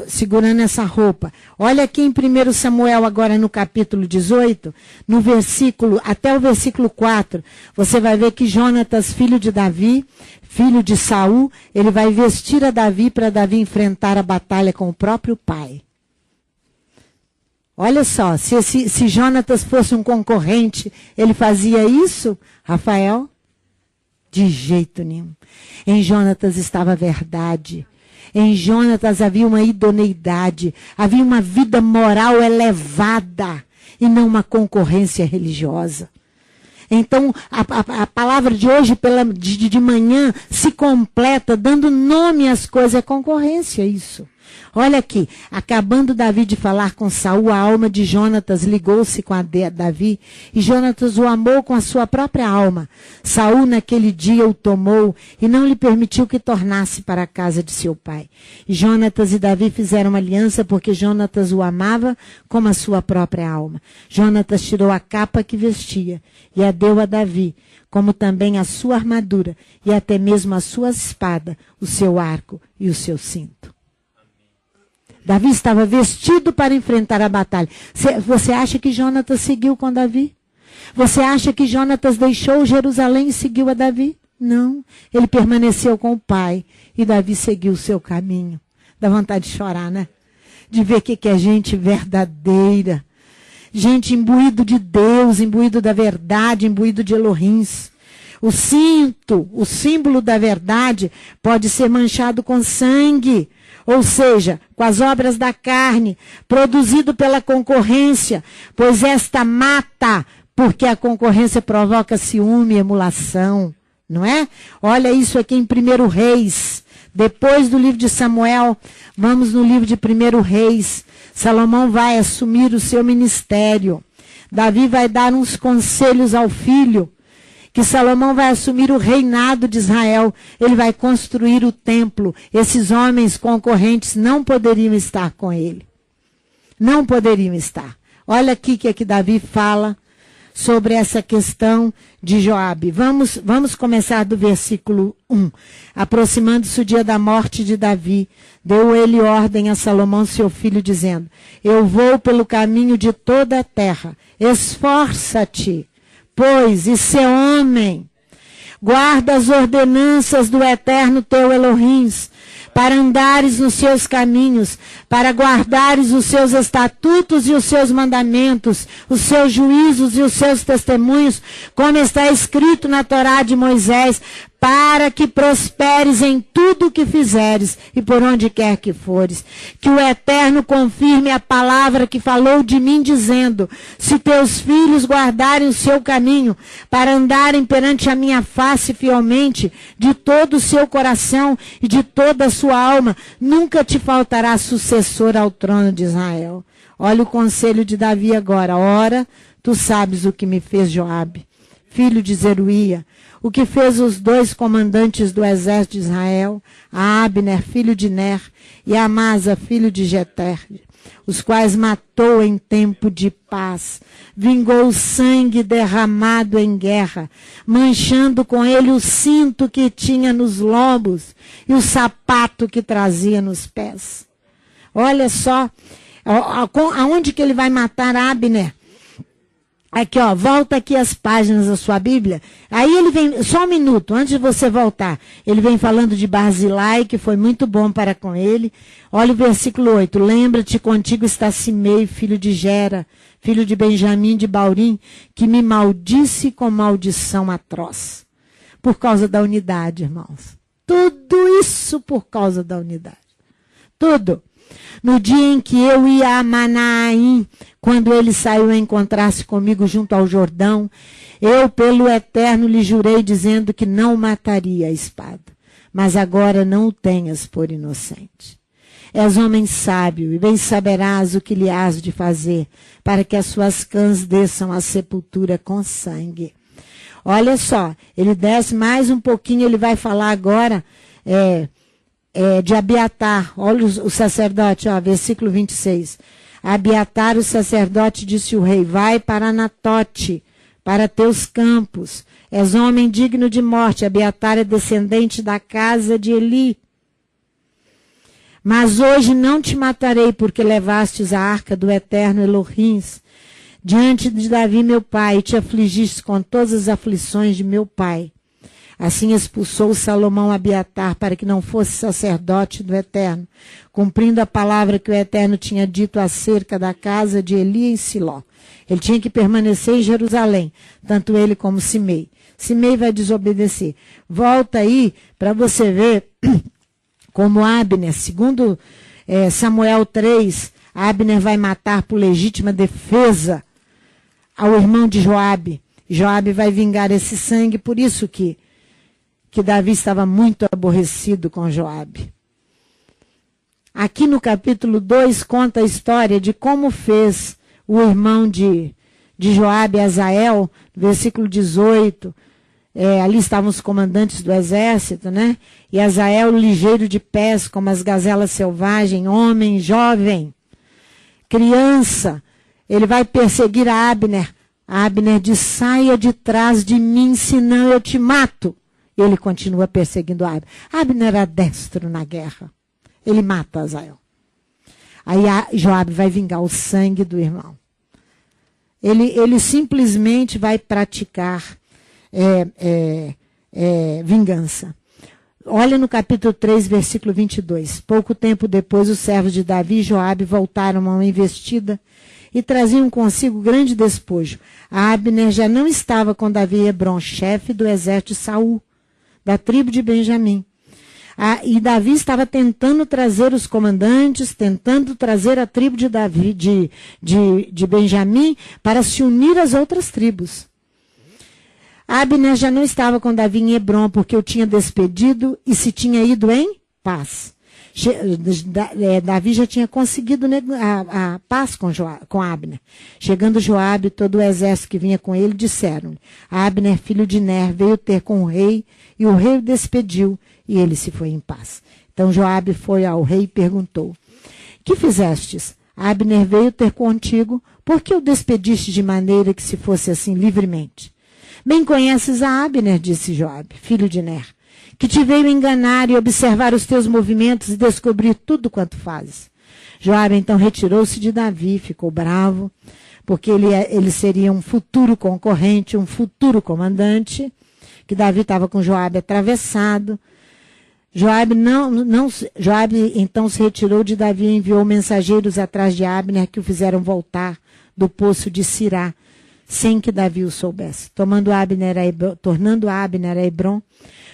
Segurando essa roupa. Olha aqui em 1 Samuel, agora no capítulo 18, no versículo, até o versículo 4, você vai ver que Jonatas, filho de Davi, filho de Saul, ele vai vestir a Davi para Davi enfrentar a batalha com o próprio pai. Olha só, se Jonatas fosse um concorrente, ele fazia isso, Rafael? De jeito nenhum. Em Jonatas estava a verdade. Em Jonatas havia uma idoneidade, havia uma vida moral elevada e não uma concorrência religiosa. Então, a palavra de hoje, de manhã, se completa, dando nome às coisas, é concorrência isso. Olha aqui, acabando Davi de falar com Saul, a alma de Jonatas ligou-se com a de Davi, e Jonatas o amou com a sua própria alma. Saul naquele dia o tomou e não lhe permitiu que tornasse para a casa de seu pai. E Jonatas e Davi fizeram uma aliança porque Jonatas o amava como a sua própria alma. Jonatas tirou a capa que vestia e a deu a Davi, como também a sua armadura e até mesmo a sua espada, o seu arco e o seu cinto. Davi estava vestido para enfrentar a batalha. Você acha que Jonatas seguiu com Davi? Você acha que Jonatas deixou Jerusalém e seguiu a Davi? Não. Ele permaneceu com o pai. E Davi seguiu o seu caminho. Dá vontade de chorar, né? De ver que é gente verdadeira. Gente imbuído de Deus, imbuído da verdade, imbuído de Elohims. O cinto, o símbolo da verdade, pode ser manchado com sangue. Ou seja, com as obras da carne, produzido pela concorrência, pois esta mata, porque a concorrência provoca ciúme e emulação, não é? Olha isso aqui em 1 Reis, depois do livro de Samuel, vamos no livro de 1 Reis, Salomão vai assumir o seu ministério, Davi vai dar uns conselhos ao filho, que Salomão vai assumir o reinado de Israel, ele vai construir o templo. Esses homens concorrentes não poderiam estar com ele. Não poderiam estar. Olha aqui que Davi fala sobre essa questão de Joabe. Vamos começar do versículo 1. Aproximando-se o dia da morte de Davi, deu ele ordem a Salomão, seu filho, dizendo: eu vou pelo caminho de toda a terra, esforça-te, pois, e ser homem, guarda as ordenanças do eterno teu Elohims, para andares nos seus caminhos, para guardares os seus estatutos e os seus mandamentos, os seus juízos e os seus testemunhos, como está escrito na Torá de Moisés, para que prosperes em tudo o que fizeres e por onde quer que fores. Que o Eterno confirme a palavra que falou de mim, dizendo: se teus filhos guardarem o seu caminho, para andarem perante a minha face fielmente, de todo o seu coração e de toda a sua alma, nunca te faltará sucessor ao trono de Israel. Olha o conselho de Davi agora. Ora, tu sabes o que me fez Joabe, filho de Zeruia, o que fez os 2 comandantes do exército de Israel, a Abner, filho de Ner, e a Amasa, filho de Jeter, os quais matou em tempo de paz, vingou o sangue derramado em guerra, manchando com ele o cinto que tinha nos lombos e o sapato que trazia nos pés. Olha só, aonde que ele vai matar Abner? Aqui, ó, volta aqui as páginas da sua Bíblia. Aí ele vem, só um minuto, antes de você voltar. Ele vem falando de Barzilai, que foi muito bom para com ele. Olha o versículo 8. Lembra-te, contigo está Simei, filho de Gera, filho de Benjamim de Baurim, que me maldisse com maldição atroz. Por causa da unidade, irmãos. Tudo isso por causa da unidade. Tudo. No dia em que eu ia a Manaim, quando ele saiu a encontrar-se comigo junto ao Jordão, eu pelo Eterno lhe jurei, dizendo que não o mataria a espada. Mas agora não o tenhas por inocente. És homem sábio, e bem saberás o que lhe has de fazer, para que as suas cãs desçam à sepultura com sangue. Olha só, ele desce mais um pouquinho, ele vai falar agora de Abiatar. Olha o sacerdote, ó, versículo 26. Abiatar, o sacerdote, disse o rei: vai para Anatote, para teus campos. És homem digno de morte. Abiatar é descendente da casa de Eli. Mas hoje não te matarei, porque levastes a arca do Eterno Elohim diante de Davi meu pai, e te afligiste com todas as aflições de meu pai. Assim expulsou Salomão Abiatar, para que não fosse sacerdote do Eterno, cumprindo a palavra que o Eterno tinha dito acerca da casa de Eli em Siló. Ele tinha que permanecer em Jerusalém, tanto ele como Simei. Simei vai desobedecer. Volta aí para você ver como Abner, segundo Samuel 3, Abner vai matar por legítima defesa ao irmão de Joabe. Joabe vai vingar esse sangue, por isso que Davi estava muito aborrecido com Joabe. Aqui no capítulo 2 conta a história de como fez o irmão de Joabe, Azael, versículo 18. Ali estavam os comandantes do exército, né? E Azael, ligeiro de pés, como as gazelas selvagens, homem, jovem, criança, ele vai perseguir a Abner. A Abner diz: saia de trás de mim, senão eu te mato. Ele continua perseguindo Abner. Abner era destro na guerra. Ele mata Azael. Aí Joabe vai vingar o sangue do irmão. Ele simplesmente vai praticar vingança. Olha no capítulo 3, versículo 22. Pouco tempo depois, os servos de Davi e Joabe voltaram a uma investida e traziam consigo grande despojo. A Abner já não estava com Davi em Hebrom, chefe do exército de Saul, da tribo de Benjamim. E Davi estava tentando trazer os comandantes, tentando trazer a tribo de Davi, de Benjamim, para se unir às outras tribos. Abner já não estava com Davi em Hebrom, porque o tinha despedido e se tinha ido em paz. Davi já tinha conseguido a paz com Abner. Chegando Joabe e todo o exército que vinha com ele, disseram-lhe: Abner, filho de Ner, veio ter com o rei, e o rei o despediu, e ele se foi em paz. Então Joabe foi ao rei e perguntou: que fizestes? Abner veio ter contigo, por que o despediste de maneira que se fosse assim livremente? Bem conheces a Abner, disse Joabe, filho de Ner, que te veio enganar e observar os teus movimentos e descobrir tudo quanto fazes. Joabe então retirou-se de Davi, ficou bravo, porque ele seria um futuro concorrente, um futuro comandante, que Davi estava com Joabe atravessado. Joabe então se retirou de Davi e enviou mensageiros atrás de Abner, que o fizeram voltar do poço de Sirá, sem que Davi o soubesse. Tornando Abner a Hebrom,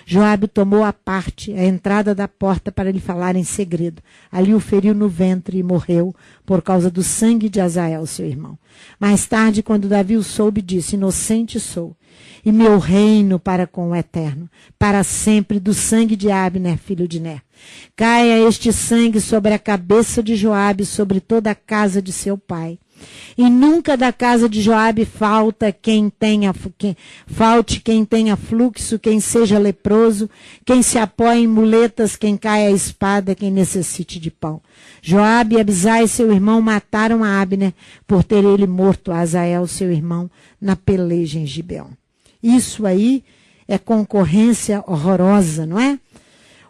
Joabe tomou à parte a entrada da porta para lhe falar em segredo. Ali o feriu no ventre e morreu por causa do sangue de Azael, seu irmão. Mais tarde, quando Davi o soube, disse: inocente sou, e meu reino para com o Eterno, para sempre, do sangue de Abner, filho de Ner. Caia este sangue sobre a cabeça de Joabe, sobre toda a casa de seu pai. E nunca da casa de Joabe falte quem tenha fluxo, quem seja leproso, quem se apoie em muletas, quem caia a espada, quem necessite de pão. Joabe e Abisai, seu irmão, mataram a Abner, por ter ele morto a Azael, seu irmão, na peleja em Gibeon. Isso aí é concorrência horrorosa, não é?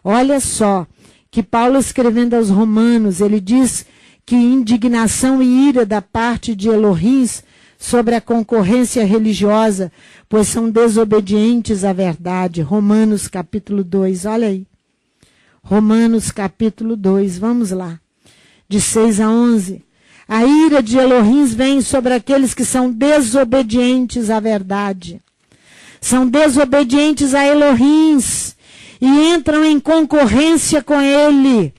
Olha só, que Paulo, escrevendo aos Romanos, ele diz que indignação e ira da parte de Elohim sobre a concorrência religiosa, pois são desobedientes à verdade. Romanos capítulo 2, olha aí. Romanos capítulo 2, vamos lá. De 6 a 11. A ira de Elohim vem sobre aqueles que são desobedientes à verdade. São desobedientes a Elohim e entram em concorrência com ele.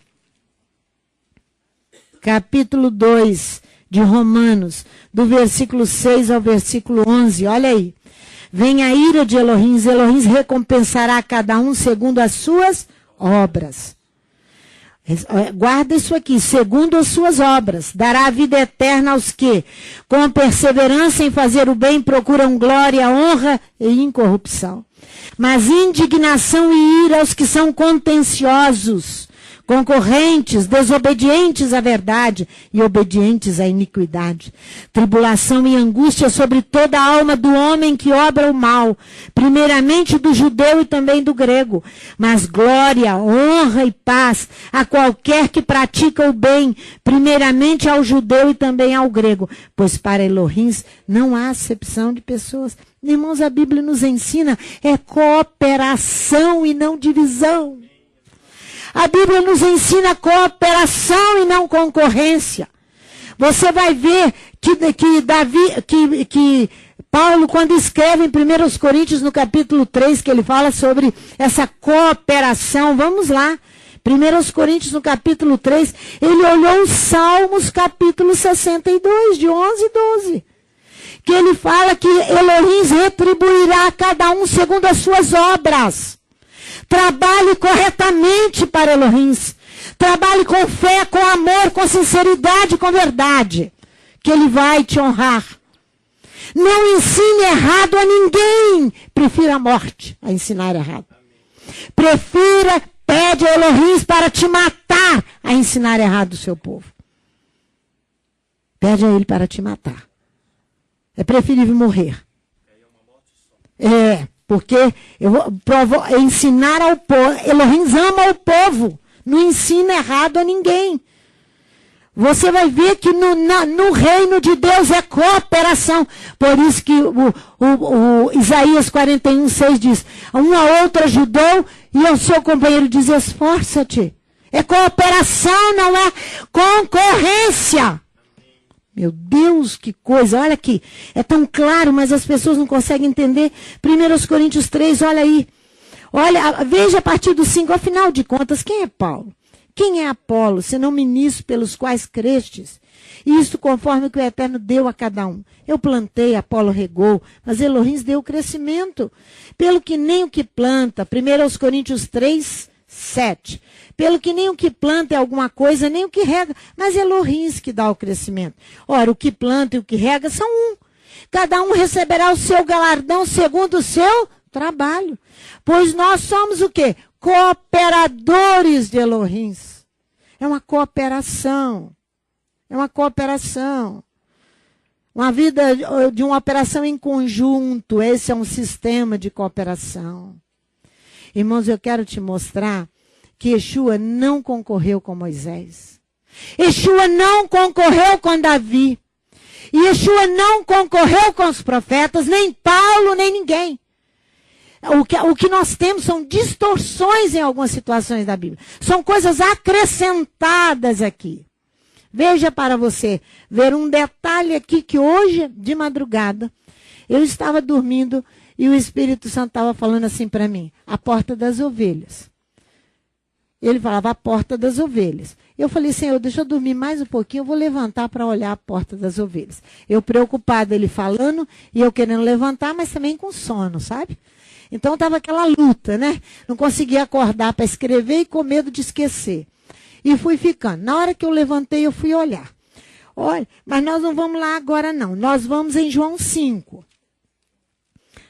Capítulo 2 de Romanos, do versículo 6 ao versículo 11, olha aí. Vem a ira de Elohim recompensará a cada um segundo as suas obras. Guarda isso aqui, segundo as suas obras. Dará a vida eterna aos que, com perseverança em fazer o bem, procuram glória, honra e incorrupção. Mas indignação e ira aos que são contenciosos, concorrentes, desobedientes à verdade e obedientes à iniquidade. Tribulação e angústia sobre toda a alma do homem que obra o mal, primeiramente do judeu e também do grego. Mas glória, honra e paz a qualquer que pratica o bem, primeiramente ao judeu e também ao grego. Pois para Elohim não há acepção de pessoas. Irmãos, a Bíblia nos ensina, é cooperação e não divisão. A Bíblia nos ensina cooperação e não concorrência. Você vai ver que Paulo, quando escreve em 1 Coríntios, no capítulo 3, que ele fala sobre essa cooperação, vamos lá. 1 Coríntios, no capítulo 3, ele olhou os Salmos, capítulo 62, de 11 e 12. Que ele fala que Elohim retribuirá a cada um segundo as suas obras. Trabalhe corretamente para Elohim. Trabalhe com fé, com amor, com sinceridade, com verdade. Que ele vai te honrar. Não ensine errado a ninguém. Prefira a morte a ensinar errado. Pede a Elohim para te matar a ensinar errado o seu povo. Pede a ele para te matar. É preferível morrer. Porque eu vou ensinar ao povo. Elohim ama o povo. Não ensina errado a ninguém. Você vai ver que no reino de Deus é cooperação. Por isso que o Isaías 41:6 diz: um a outro ajudou e ao seu companheiro diz: esforça-te. É cooperação, não é concorrência. Meu Deus, que coisa, olha aqui, é tão claro, mas as pessoas não conseguem entender. 1 Coríntios 3, olha aí. Olha, veja a partir do 5, afinal de contas, quem é Paulo? Quem é Apolo, senão ministro pelos quais crestes? Isso conforme o que o Eterno deu a cada um. Eu plantei, Apolo regou, mas Elohim deu o crescimento. Pelo que nem o que planta, 1 Coríntios 3, 7. Pelo que nem o que planta é alguma coisa, nem o que rega, mas é Elohim que dá o crescimento. Ora, o que planta e o que rega são um. Cada um receberá o seu galardão segundo o seu trabalho. Pois nós somos o quê? Cooperadores de Elohim. É uma cooperação. É uma cooperação. Uma vida de uma operação em conjunto. Esse é um sistema de cooperação. Irmãos, eu quero te mostrar que Yeshua não concorreu com Moisés. Yeshua não concorreu com Davi. E Yeshua não concorreu com os profetas, nem Paulo, nem ninguém. O que nós temos são distorções em algumas situações da Bíblia. São coisas acrescentadas aqui. Veja para você ver um detalhe aqui que hoje, de madrugada, eu estava dormindo e o Espírito Santo estava falando assim para mim, a porta das ovelhas. Ele falava a porta das ovelhas. Eu falei, Senhor, deixa eu dormir mais um pouquinho, eu vou levantar para olhar a porta das ovelhas. Eu preocupada, ele falando, e eu querendo levantar, mas também com sono, sabe? Então estava aquela luta, né? Não conseguia acordar para escrever e com medo de esquecer. E fui ficando. Na hora que eu levantei, eu fui olhar. Olha, mas nós não vamos lá agora não. Nós vamos em João 5.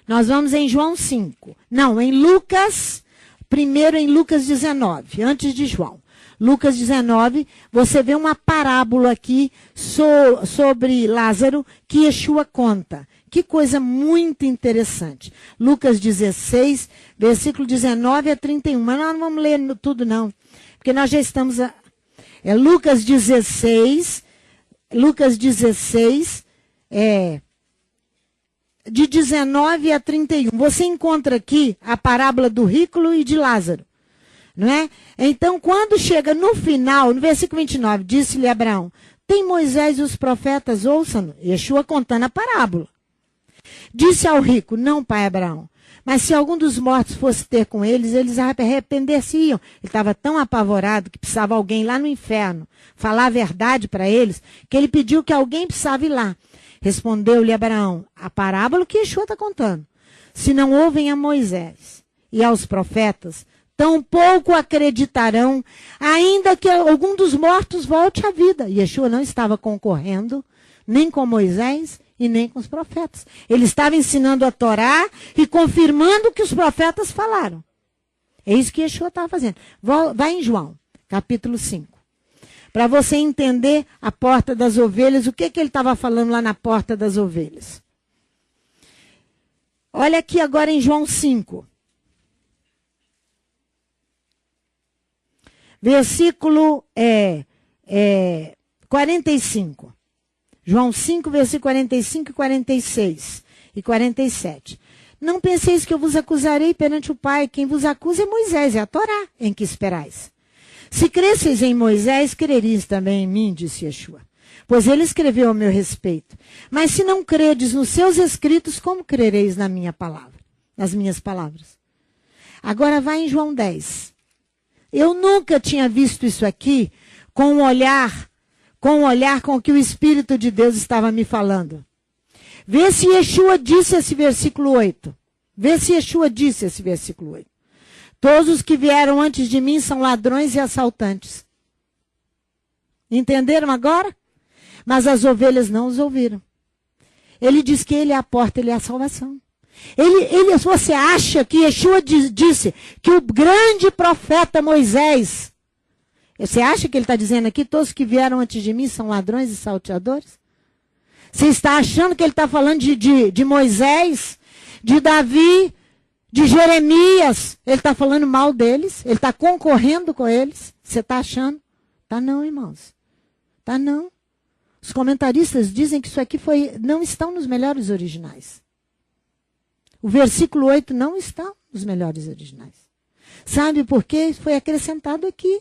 Nós vamos em João 5. Não, em Lucas, primeiro em Lucas 19, antes de João. Lucas 19, você vê uma parábola aqui sobre Lázaro que Yeshua conta. Que coisa muito interessante. Lucas 16, versículo 19 a 31. Mas nós não vamos ler tudo não, porque nós já estamos... Lucas 16, de 19 a 31. Você encontra aqui a parábola do rico e de Lázaro. Não é? Então, quando chega no final, no versículo 29, disse-lhe Abraão, tem Moisés e os profetas, ouçam-no. Yeshua contando a parábola. Disse ao rico, não, pai Abraão, mas se algum dos mortos fosse ter com eles, eles arrepender-se-iam. Ele estava tão apavorado que precisava alguém lá no inferno falar a verdade para eles, que ele pediu que alguém precisava ir lá. Respondeu-lhe Abraão, a parábola que Yeshua está contando. Se não ouvem a Moisés e aos profetas, tampouco acreditarão, ainda que algum dos mortos volte à vida. Yeshua não estava concorrendo nem com Moisés e nem com os profetas. Ele estava ensinando a Torá e confirmando o que os profetas falaram. É isso que Yeshua estava fazendo. Vai em João, capítulo 5. Para você entender a porta das ovelhas, o que ele estava falando lá na porta das ovelhas. Olha aqui agora em João 5. Versículo 45. João 5, versículo 45 e 46 e 47. Não penseis que eu vos acusarei perante o Pai. Quem vos acusa é Moisés, é a Torá em que esperais. Se cresceis em Moisés, crereis também em mim, disse Yeshua. Pois ele escreveu a meu respeito. Mas se não credes nos seus escritos, como crereis na minha palavra? Nas minhas palavras. Agora vai em João 10. Eu nunca tinha visto isso aqui com o olhar com que o Espírito de Deus estava me falando. Vê se Yeshua disse esse versículo 8. Vê se Yeshua disse esse versículo 8. Todos os que vieram antes de mim são ladrões e assaltantes. Entenderam agora? Mas as ovelhas não os ouviram. Ele diz que ele é a porta, ele é a salvação. Você acha que Yeshua disse que o grande profeta Moisés, você acha que ele está dizendo aqui, todos que vieram antes de mim são ladrões e salteadores? Você está achando que ele está falando de Moisés, de Davi, de Jeremias? Ele está falando mal deles? Ele está concorrendo com eles? Você está achando? Tá não, irmãos. Tá não. Os comentaristas dizem que isso aqui não estão nos melhores originais. O versículo 8 não está nos melhores originais. Sabe por quê? Isso foi acrescentado aqui.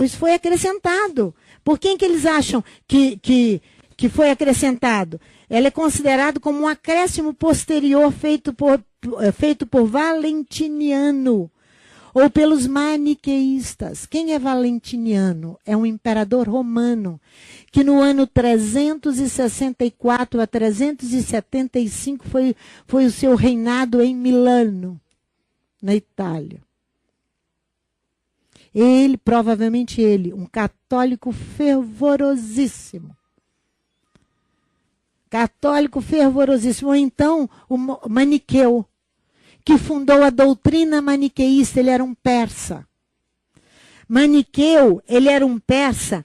Isso foi acrescentado. Por quem que eles acham que foi acrescentado? Ela é considerado como um acréscimo posterior feito por Valentiniano ou pelos maniqueístas. Quem é Valentiniano? É um imperador romano que no ano 364 a 375 foi o seu reinado em Milano, na Itália. Provavelmente ele, um católico fervorosíssimo. Católico fervorosíssimo. Ou então, o maniqueu, que fundou a doutrina maniqueísta, ele era um persa. Maniqueu, ele era um persa,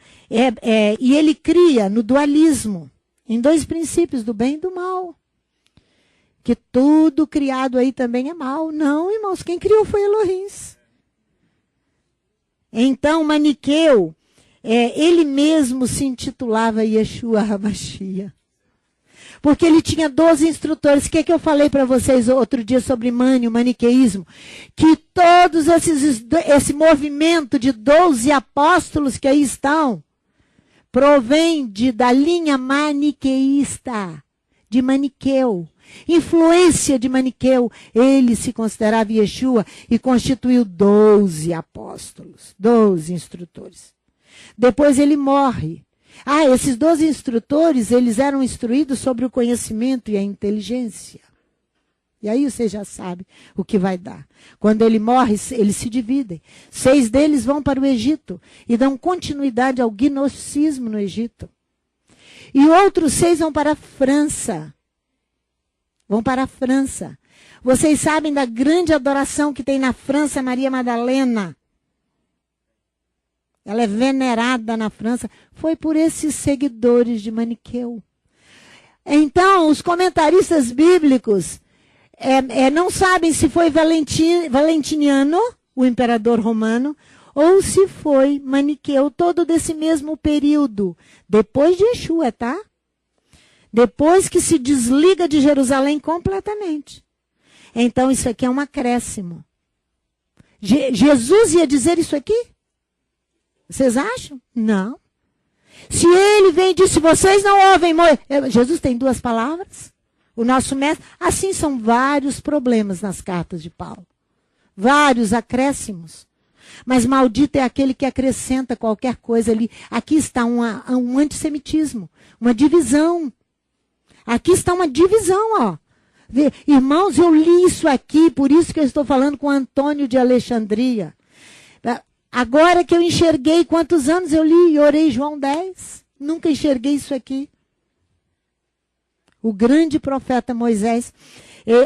e ele cria no dualismo, em dois princípios, do bem e do mal. Que tudo criado aí também é mal. Não, irmãos, quem criou foi Elohim. Então, Maniqueu, ele mesmo se intitulava Yeshua HaMashiach. Porque ele tinha 12 instrutores. O que é que eu falei para vocês outro dia sobre o maniqueísmo? Que todos esse movimento de 12 apóstolos que aí estão, provém da linha maniqueísta, de Maniqueu. Influência de Maniqueu. Ele se considerava Yeshua e constituiu 12 apóstolos, 12 instrutores. Depois ele morre. Esses 12 instrutores, eles eram instruídos sobre o conhecimento e a inteligência. E aí você já sabe o que vai dar. Quando ele morre, eles se dividem. 6 deles vão para o Egito e dão continuidade ao gnosticismo no Egito. E outros 6 vão para a França. Vão para a França. Vocês sabem da grande adoração que tem na França, Maria Madalena. Ela é venerada na França. Foi por esses seguidores de Maniqueu. Então, os comentaristas bíblicos não sabem se foi Valentiniano, o imperador romano, ou se foi Maniqueu, todo desse mesmo período. Depois de Yeshua, tá? Depois que se desliga de Jerusalém completamente. Então, isso aqui é um acréscimo. Jesus ia dizer isso aqui? Vocês acham? Não. Se ele vem e disse, vocês não ouvem, Jesus tem 2 palavras. O nosso mestre. Assim são vários problemas nas cartas de Paulo. Vários acréscimos. Mas maldito é aquele que acrescenta qualquer coisa ali. Aqui está um antissemitismo. Uma divisão. Aqui está uma divisão, ó. Irmãos, eu li isso aqui, por isso que eu estou falando com Antônio de Alexandria. Agora que eu enxerguei quantos anos eu li e orei João 10. Nunca enxerguei isso aqui. O grande profeta Moisés.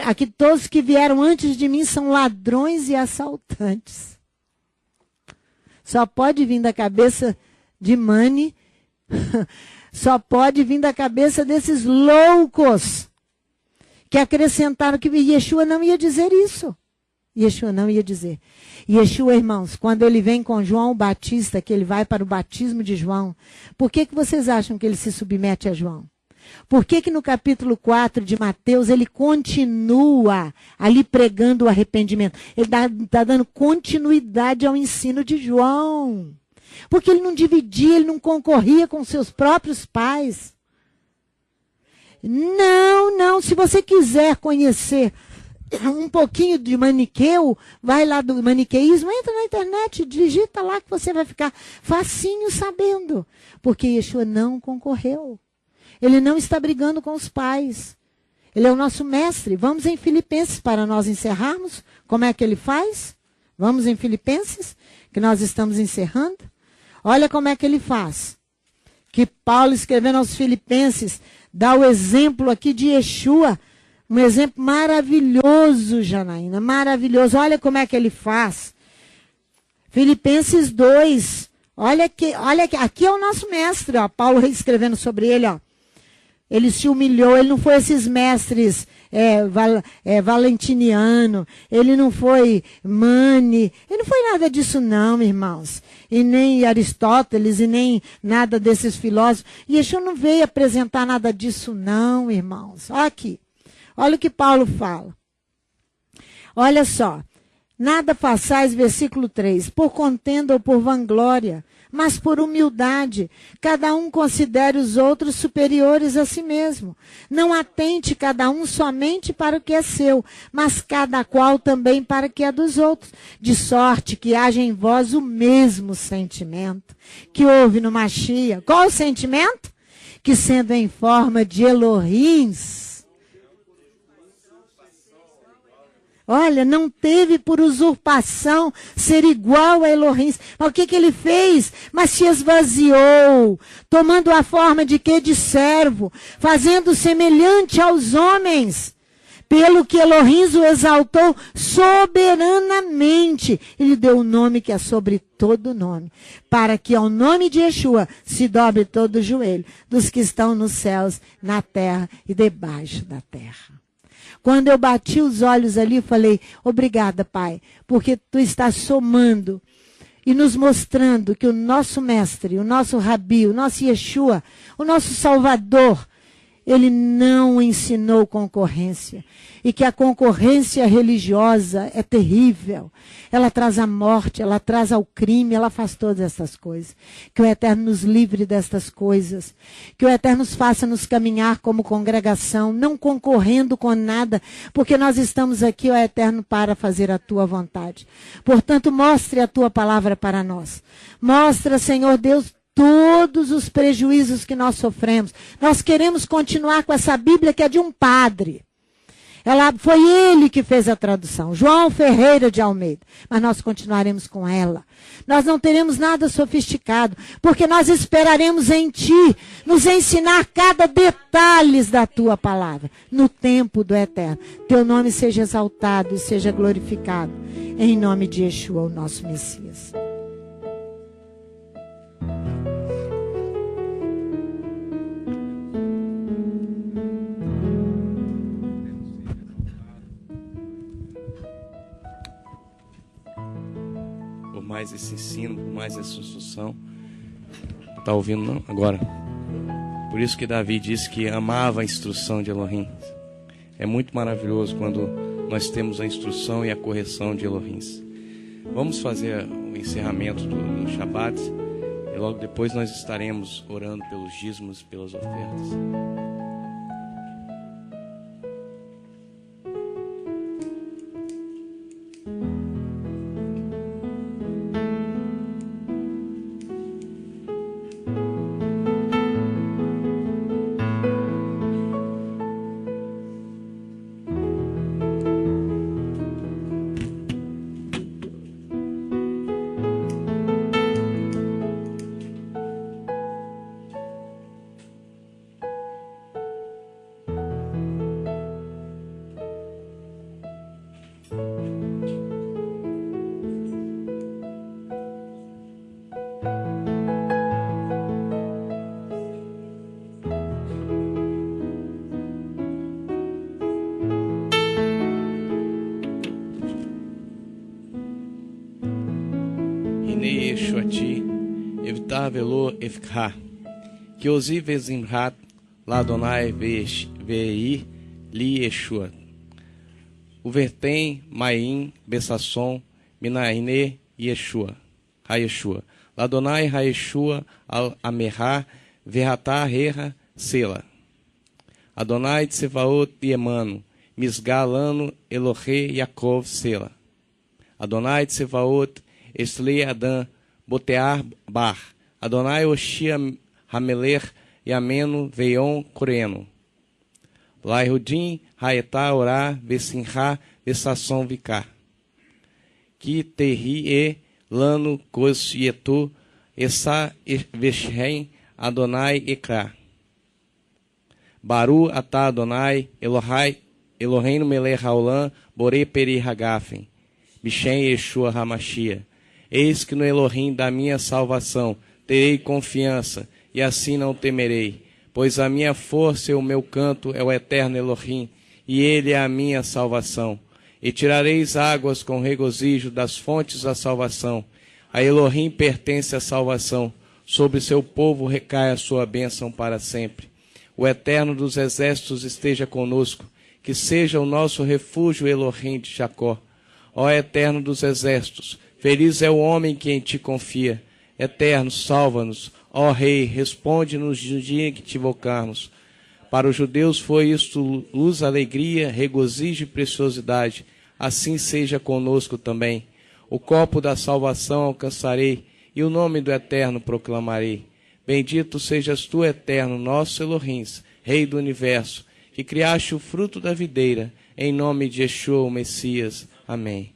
Aqui todos que vieram antes de mim são ladrões e assaltantes. Só pode vir da cabeça de Mani. Só pode vir da cabeça desses loucos. Que acrescentaram que Yeshua não ia dizer isso. Yeshua não ia dizer. Yeshua, irmãos, quando ele vem com João Batista, que ele vai para o batismo de João, por que vocês acham que ele se submete a João? Por que no capítulo 4 de Mateus ele continua ali pregando o arrependimento? Ele está dando continuidade ao ensino de João. Porque ele não dividia, ele não concorria com seus próprios pais. Não. Se você quiser conhecer um pouquinho de Maniqueu, vai lá do maniqueísmo, entra na internet, digita lá que você vai ficar facinho sabendo. Porque Yeshua não concorreu. Ele não está brigando com os pais. Ele é o nosso mestre. Vamos em Filipenses para nós encerrarmos. Como é que ele faz? Vamos em Filipenses, que nós estamos encerrando. Olha como é que ele faz. Que Paulo, escrevendo aos Filipenses, dá o exemplo aqui de Yeshua. Um exemplo maravilhoso, Janaína, maravilhoso. Olha como é que ele faz. Filipenses 2. Olha aqui é o nosso mestre, ó. Paulo escrevendo sobre ele, ó. Ele se humilhou, ele não foi esses mestres valentiniano, ele não foi Mani, ele não foi nada disso não, irmãos. E nem Aristóteles, e nem nada desses filósofos. E Yeshua não veio apresentar nada disso não, irmãos. Olha aqui. Olha o que Paulo fala. Olha só. Nada façais, versículo 3, por contenda ou por vanglória, mas por humildade. Cada um considere os outros superiores a si mesmo. Não atente cada um somente para o que é seu, mas cada qual também para o que é dos outros. De sorte que haja em vós o mesmo sentimento que houve no Mashiach. Qual o sentimento? Que sendo em forma de Elohims, olha, não teve por usurpação ser igual a Elohim. Mas o que ele fez? Mas se esvaziou, tomando a forma de quê? De servo, fazendo semelhante aos homens. Pelo que Elohim o exaltou soberanamente. Ele deu o nome que é sobre todo nome. Para que ao nome de Yeshua se dobre todo o joelho dos que estão nos céus, na terra e debaixo da terra. Quando eu bati os olhos ali, eu falei, obrigada, Pai, porque Tu estás somando e nos mostrando que o nosso mestre, o nosso Rabi, o nosso Yeshua, o nosso Salvador, Ele não ensinou concorrência. E que a concorrência religiosa é terrível. Ela traz a morte, ela traz ao crime, ela faz todas essas coisas. Que o Eterno nos livre destas coisas. Que o Eterno nos faça nos caminhar como congregação, não concorrendo com nada, porque nós estamos aqui, ó Eterno, para fazer a tua vontade. Portanto, mostre a tua palavra para nós. Mostra, Senhor Deus, todos os prejuízos que nós sofremos. Nós queremos continuar com essa Bíblia que é de um padre. Foi ele que fez a tradução, João Ferreira de Almeida. Mas nós continuaremos com ela. Nós não teremos nada sofisticado, porque nós esperaremos em ti, nos ensinar cada detalhe da tua palavra, no tempo do Eterno. Teu nome seja exaltado e seja glorificado. Em nome de Yeshua, o nosso Messias. Mais esse ensino, por mais essa instrução. Está ouvindo, não? Agora. Por isso que Davi disse que amava a instrução de Elohim. É muito maravilhoso quando nós temos a instrução e a correção de Elohim. Vamos fazer o encerramento do Shabat e logo depois nós estaremos orando pelos dízimos e pelas ofertas. Velo efkha, que osi vezimhat, ladonai vei li Yeshua. Uvertem maim besasson minaine Yeshua, Hayeshua. Ladonai Hayeshua al amerha verratá herra sela. Adonai tsevaot yemano, misgalano Elohe Yaakov sela. Adonai tsevaot esle Adam botear bar. Adonai Oshia Hameler Yameno Veion Coreno. Laihudim Haetá Orá Vesinha Vesasson Vicar. Ki Terri E Lano Kos Yetu Essa Veshem Adonai Ekra. Baru Atá Adonai Eloheinu Melech Haolam Bore Peri Hagafen. Bishem Yeshua Hamashia. Eis que no Elohim da minha salvação terei confiança, e assim não temerei, pois a minha força e o meu canto é o eterno Elohim, e ele é a minha salvação. E tirareis águas com regozijo das fontes da salvação. A Elohim pertence à salvação, sobre seu povo recai a sua bênção para sempre. O eterno dos exércitos esteja conosco, que seja o nosso refúgio Elohim de Jacó. Ó eterno dos exércitos, feliz é o homem que em ti confia. Eterno, salva-nos. Ó Rei, responde-nos no dia em que te invocarmos. Para os judeus foi isto luz, alegria, regozijo e preciosidade. Assim seja conosco também. O copo da salvação alcançarei, e o nome do Eterno proclamarei. Bendito sejas tu, Eterno, nosso Elohim, Rei do Universo, que criaste o fruto da videira, em nome de Yeshua, o Messias. Amém.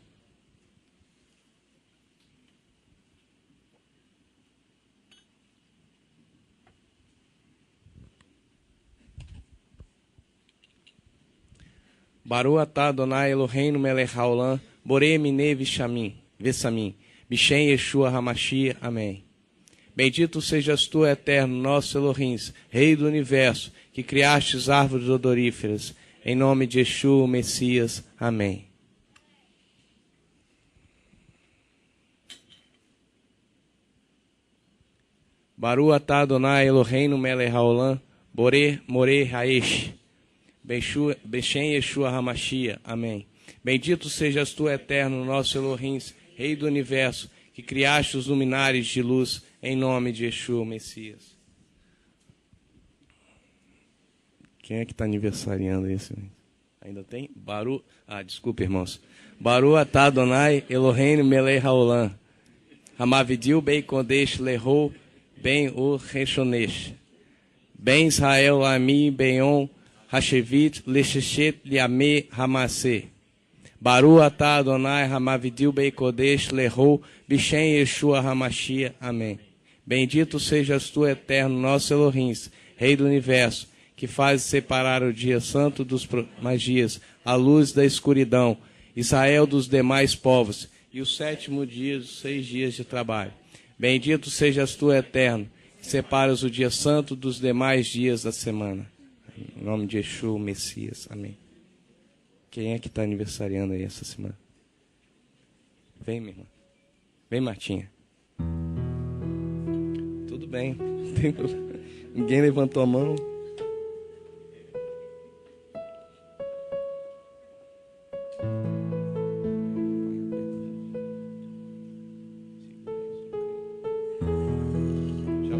Baru atah Adonai Eloheinu melech haolam, borei minei vessamim, Bishem Yeshua Hamashia. Amém. Bendito sejas tu, Eterno, nosso Elohim, Rei do Universo, que criastes árvores odoríferas, em nome de Yeshua, o Messias. Amém. Baru atah Adonai Eloheinu melech haolam, Borê, Morê, Raish. Beshem Yeshua Hamashia. Amém. Bendito sejas tu, eterno, nosso Elohim, Rei do Universo, que criaste os luminares de luz, em nome de Yeshua, o Messias. Quem é que está aniversariando esse? Ainda tem? Desculpa, irmãos. Baru atah Adonai, Eloheinu melech haolam. Hamavidil bei kodesh lehou ben ur reshonesh. Ben Israel ami beon hashevit leshechet liame hamase. Baru atah Adonai, Hamavidil bei kodesh lehou bishem Yeshua Hamashia. Amém. Bendito sejas tu, eterno, nosso Elohim, Rei do Universo, que faz separar o dia santo dos mais dias, a luz da escuridão, Israel dos demais povos, e o sétimo dia dos 6 dias de trabalho. Bendito sejas tu, eterno, que separas o dia santo dos demais dias da semana. Em nome de Yeshua, o Messias. Amém. Quem é que está aniversariando aí essa semana? Vem, minha irmã. Vem, Martinha. Tudo bem. Ninguém levantou a mão. Já